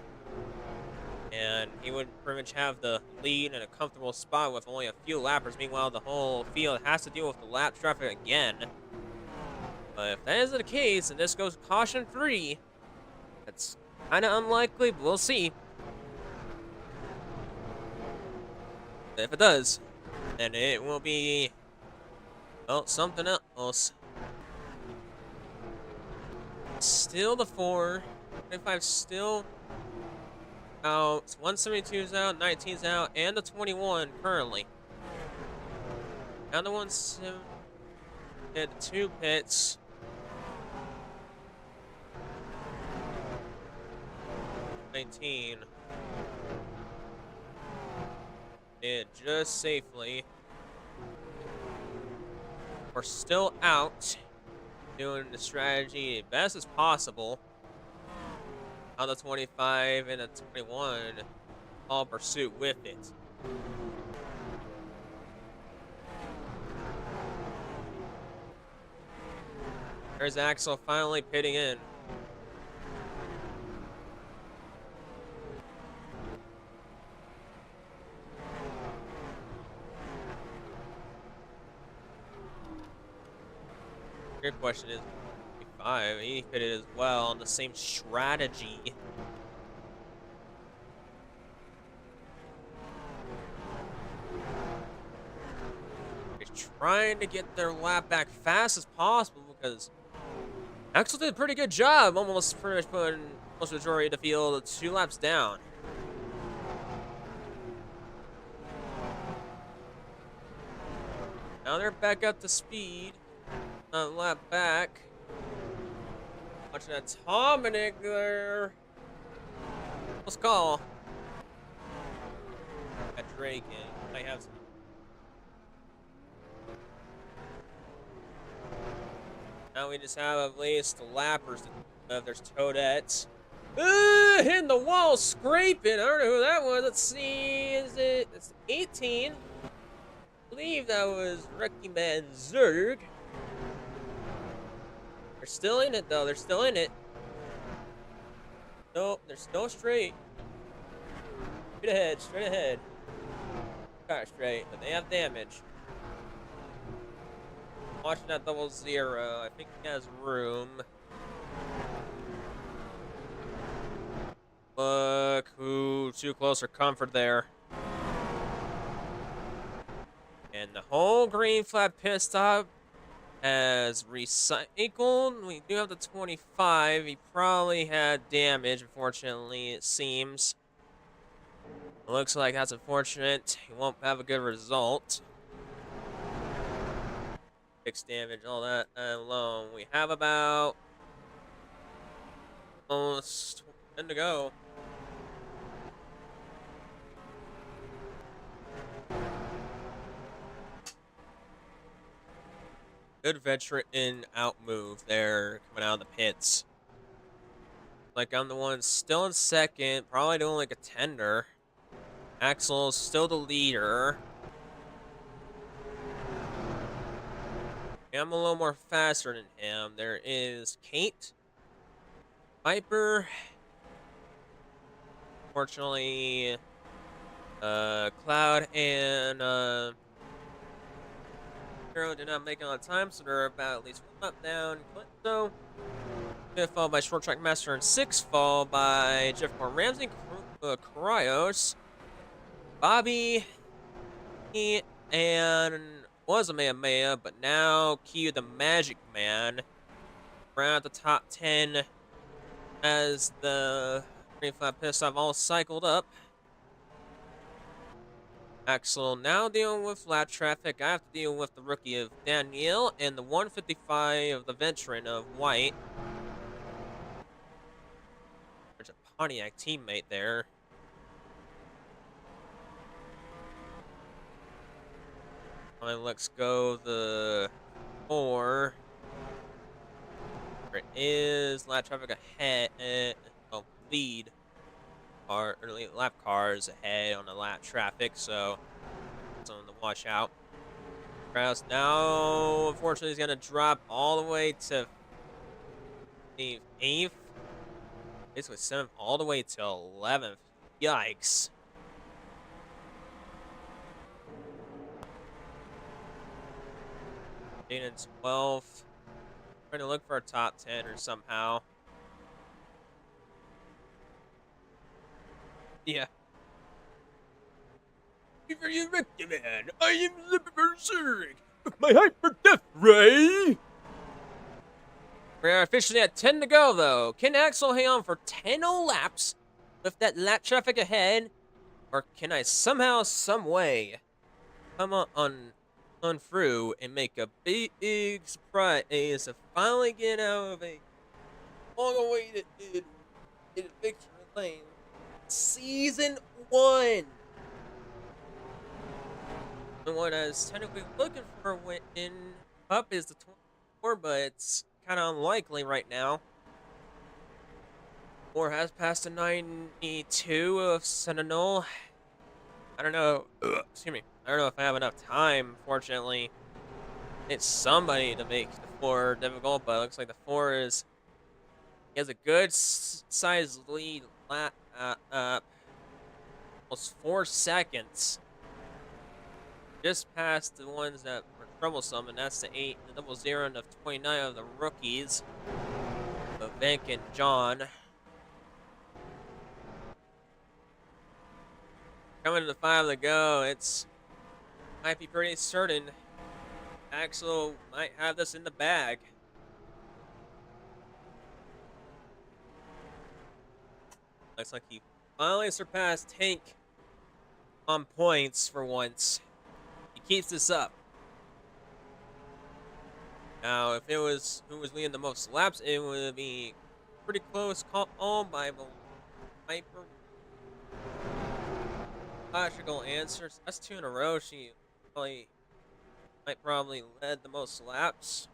And he would pretty much have the lead in a comfortable spot with only a few lappers. Meanwhile, the whole field has to deal with the lap traffic again. But if that is the case, and this goes caution 3, that's kind of unlikely, but we'll see. If it does, then it will be, well, something else. Still the 4. 25 still out. 172's out, 19's out, and the 21 currently. Now the 17 hit the 2 pits. 19. Did just safely. We're still out. Doing the strategy as best as possible. On the 25 and the 21, all pursuit with it. There's Axel finally pitting in. Great question is, 5. He pitted as well on the same strategy. They're trying to get their lap back fast as possible because Axel did a pretty good job, almost pretty much putting most of the majority of the field 2 laps down. Now they're back up to speed. A lap back. Watching that Dominic there. Let's call. Got Drake in. I have some. Now we just have at least the lappers. There's Toadette. Hitting the wall, scraping. I don't know who that was. Let's see. Is it? It's 18. I believe that was Ricky Man Zerg. They're still in it, though. They're still in it. Nope, they're still straight. Straight ahead, straight ahead. Car straight, but they have damage. Watching that 00. I think he has room. Look, ooh, too close for comfort there. And the whole green flag pit stop has recycled. We do have the 25. He probably had damage, unfortunately, it seems. It looks like that's unfortunate. He won't have a good result. 6 damage, all that alone. We have about almost 10 to go. Good veteran out move there coming out of the pits. Like I'm the one still in second, probably doing like a tender. Axel's still the leader. I'm a little more faster than him. There is Kate, Viper. Fortunately, Cloud and Hero did not make it on time, so they're about at least one lap down. Calypso, fifth, followed by Short Track Master, and sixth, followed by Jeff Corn Ramsey, Cryos, Bobby, and was a Maya, but now Q the Magic Man. Around the top 10 as the 25 piss I've all cycled up. Axel now dealing with flat traffic. I have to deal with the rookie of Danielle and the 155 of the veteran of White. There's a Pontiac teammate there. Let's go the 4. There it is. Lap traffic ahead. Lead car, early lap cars ahead on the lap traffic, so something to watch out. Kraus now, unfortunately, is going to drop all the way to 8th. Basically 7th all the way to 11th. Yikes. In 12th. Trying to look for a top 10 or somehow. Yeah. For you, man. I am the berserk with my hyper death ray. We're officially at 10 to go, though. Can Axel hang on for 10 laps with that lap traffic ahead? Or can I somehow, some way, come on through and make a big surprise to finally get out of a long-awaited victory lane? Season 1! And what I was technically looking for in up is the 24, but it's kind of unlikely right now. Or has passed the 92 of Sentinel. I don't know. Excuse me. I don't know if I have enough time, fortunately. It's somebody to make the 4 difficult, but it looks like the 4 is... He has a good size lead. Almost 4 seconds. Just past the ones that were troublesome, and that's the 8, the 00, and the 29 of the rookies. Of Vic and John. Coming to the 5 to go, it's might be pretty certain Axel might have this in the bag. Looks like he finally surpassed Tank on points for once. He keeps this up. Now, if it was who was leading the most laps, it would be pretty close call by the Viper. Logical answers. That's 2 in a row. She might probably led the most laps,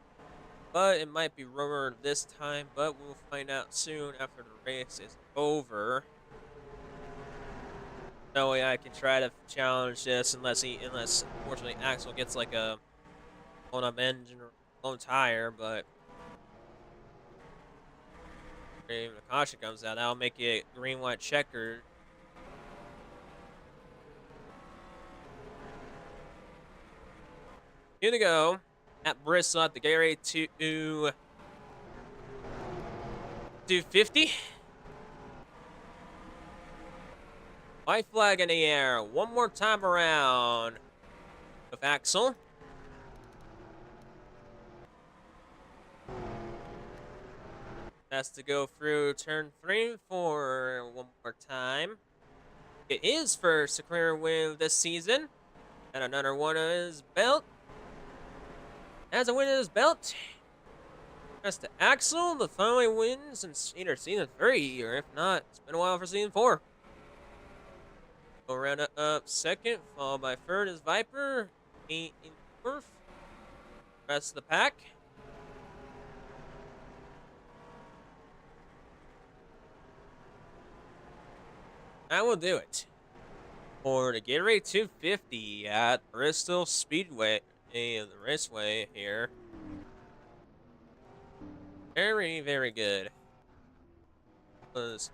but it might be rumored this time. But we'll find out soon after the race is over. No way I can try to challenge this unless unfortunately Axel gets like a blown up engine or blown tire. But if the caution comes out, that'll make it green-white checkered. Here to go at Bristol at the Gatorade250. White flag in the air. One more time around with Axel. Has to go through turn 3 and 4 one more time. It is first to clear win this season. And another one of his belt. As a win of his belt. That's to Axel. The finally wins since either season 3, or if not, it's been a while for season 4. Go round up second, followed by third is Viper. 8 in fourth. Rest of the pack. That will do it for the Gatorade250 at Bristol Speedway, the raceway here. Very, very good. Was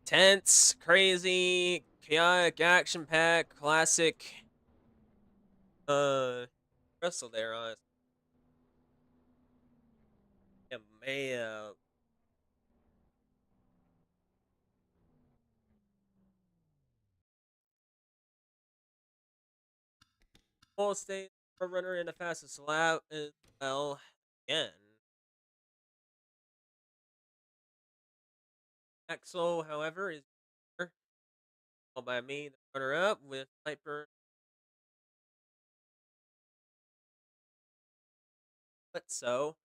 tense, crazy, chaotic, action-packed, classic. Wrestle there, honestly. Yeah, man. Full state runner in the fastest lap as well. Again. Axel, however, is all by me, the runner up with Piper. But so.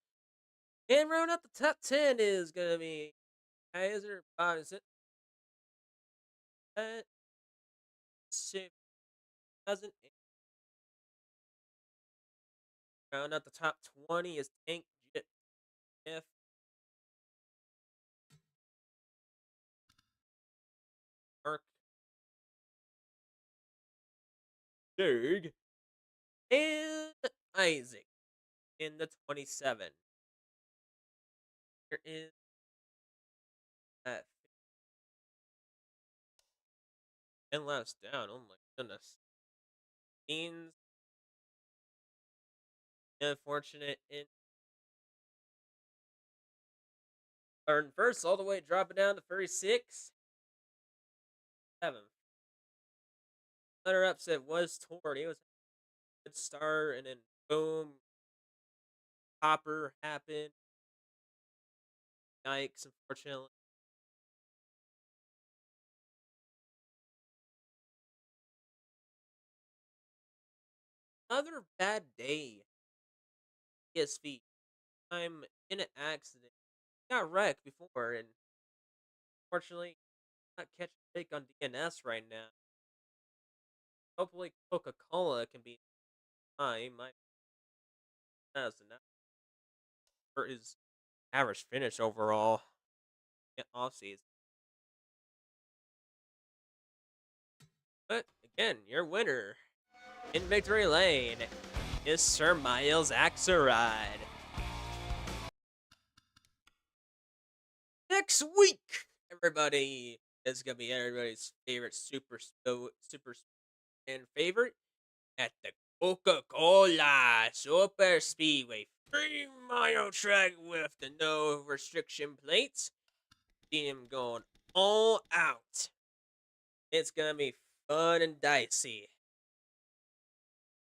And round out the top 10 is going to be Kaiser, Bob, is it? 2008. Round out the top 20 is Tank Jeff Mark Berg and Isaac in the 27. Here is that 10 laps down. Oh my goodness. Means unfortunate in turn first, all the way dropping down to 36. 7. Another upset was Tord. He was a good start, and then boom, Hopper happened. Yikes, unfortunately. Another bad day. ESV. I'm in an accident. Got wrecked before, and unfortunately, not catching a break on DNS right now. Hopefully, Coca Cola can be time. My best and for his average finish overall in off season. But again, your winner in victory lane is Sir Miles Axelrod. Next week, everybody, is gonna be everybody's favorite super fan favorite at the Coca-Cola Super Speedway 3-mile track with the no restriction plates. See him going all out. It's gonna be fun and dicey.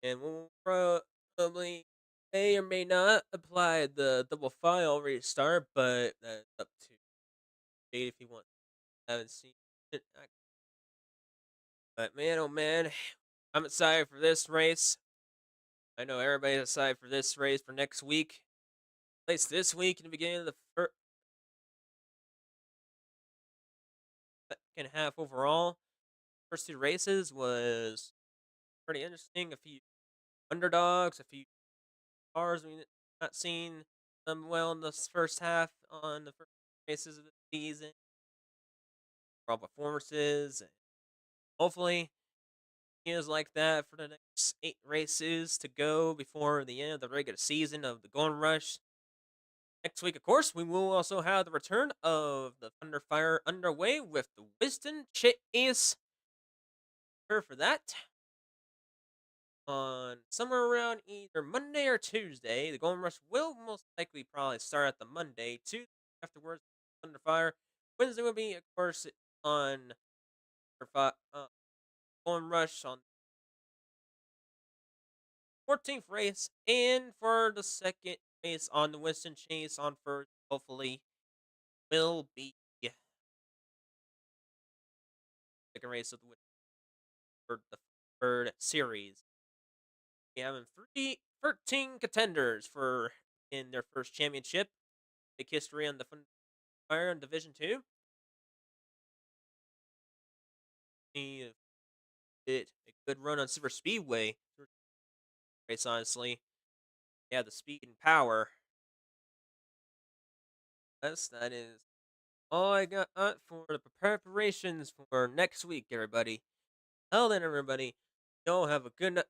And we'll probably may or may not apply the double file restart, but that's up to Jade if you want. I haven't seen it. But man, oh man, I'm excited for this race. I know everybody's excited for this race for next week. At least this week in the beginning of the second half overall. First two races was pretty interesting. A few underdogs, a few cars we not seen them well in this first half on the first races of the season. All performances, and hopefully it is like that for the next 8 races to go before the end of the regular season of the GoldenRush. Next week, of course, we will also have the return of the Thunder Fire underway with the Wisdom Chase. Prepare for that on somewhere around either Monday or Tuesday. The GoldenRush will most likely probably start at the Monday. Tuesday afterwards, Thunder Fire. Wednesday will be, of course, on GoldenRush on 14th race, and for the second race on the Winston Chase on first, hopefully, will be second race of the for the third series. We have 13 contenders for in their first championship. Big history on the Fire in Division 2. Did a good run on Super Speedway race, honestly. Yeah, the speed and power. Yes, that is all I got for the preparations for next week, everybody. Well then, everybody, y'all have a good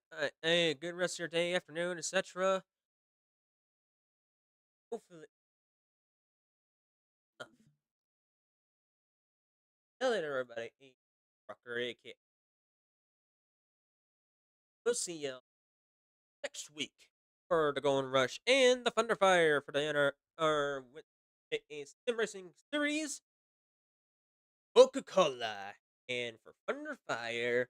rest of your day, afternoon, etc. Hopefully, See you later, everybody. Rocker, aka. We'll see you next week for the Golden Rush and the Thunder Fire for the sim racing series. Coca-Cola. And for Thunder Fire,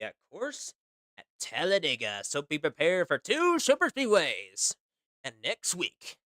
that course at Talladega. So be prepared for 2 Super Speedways. And next week,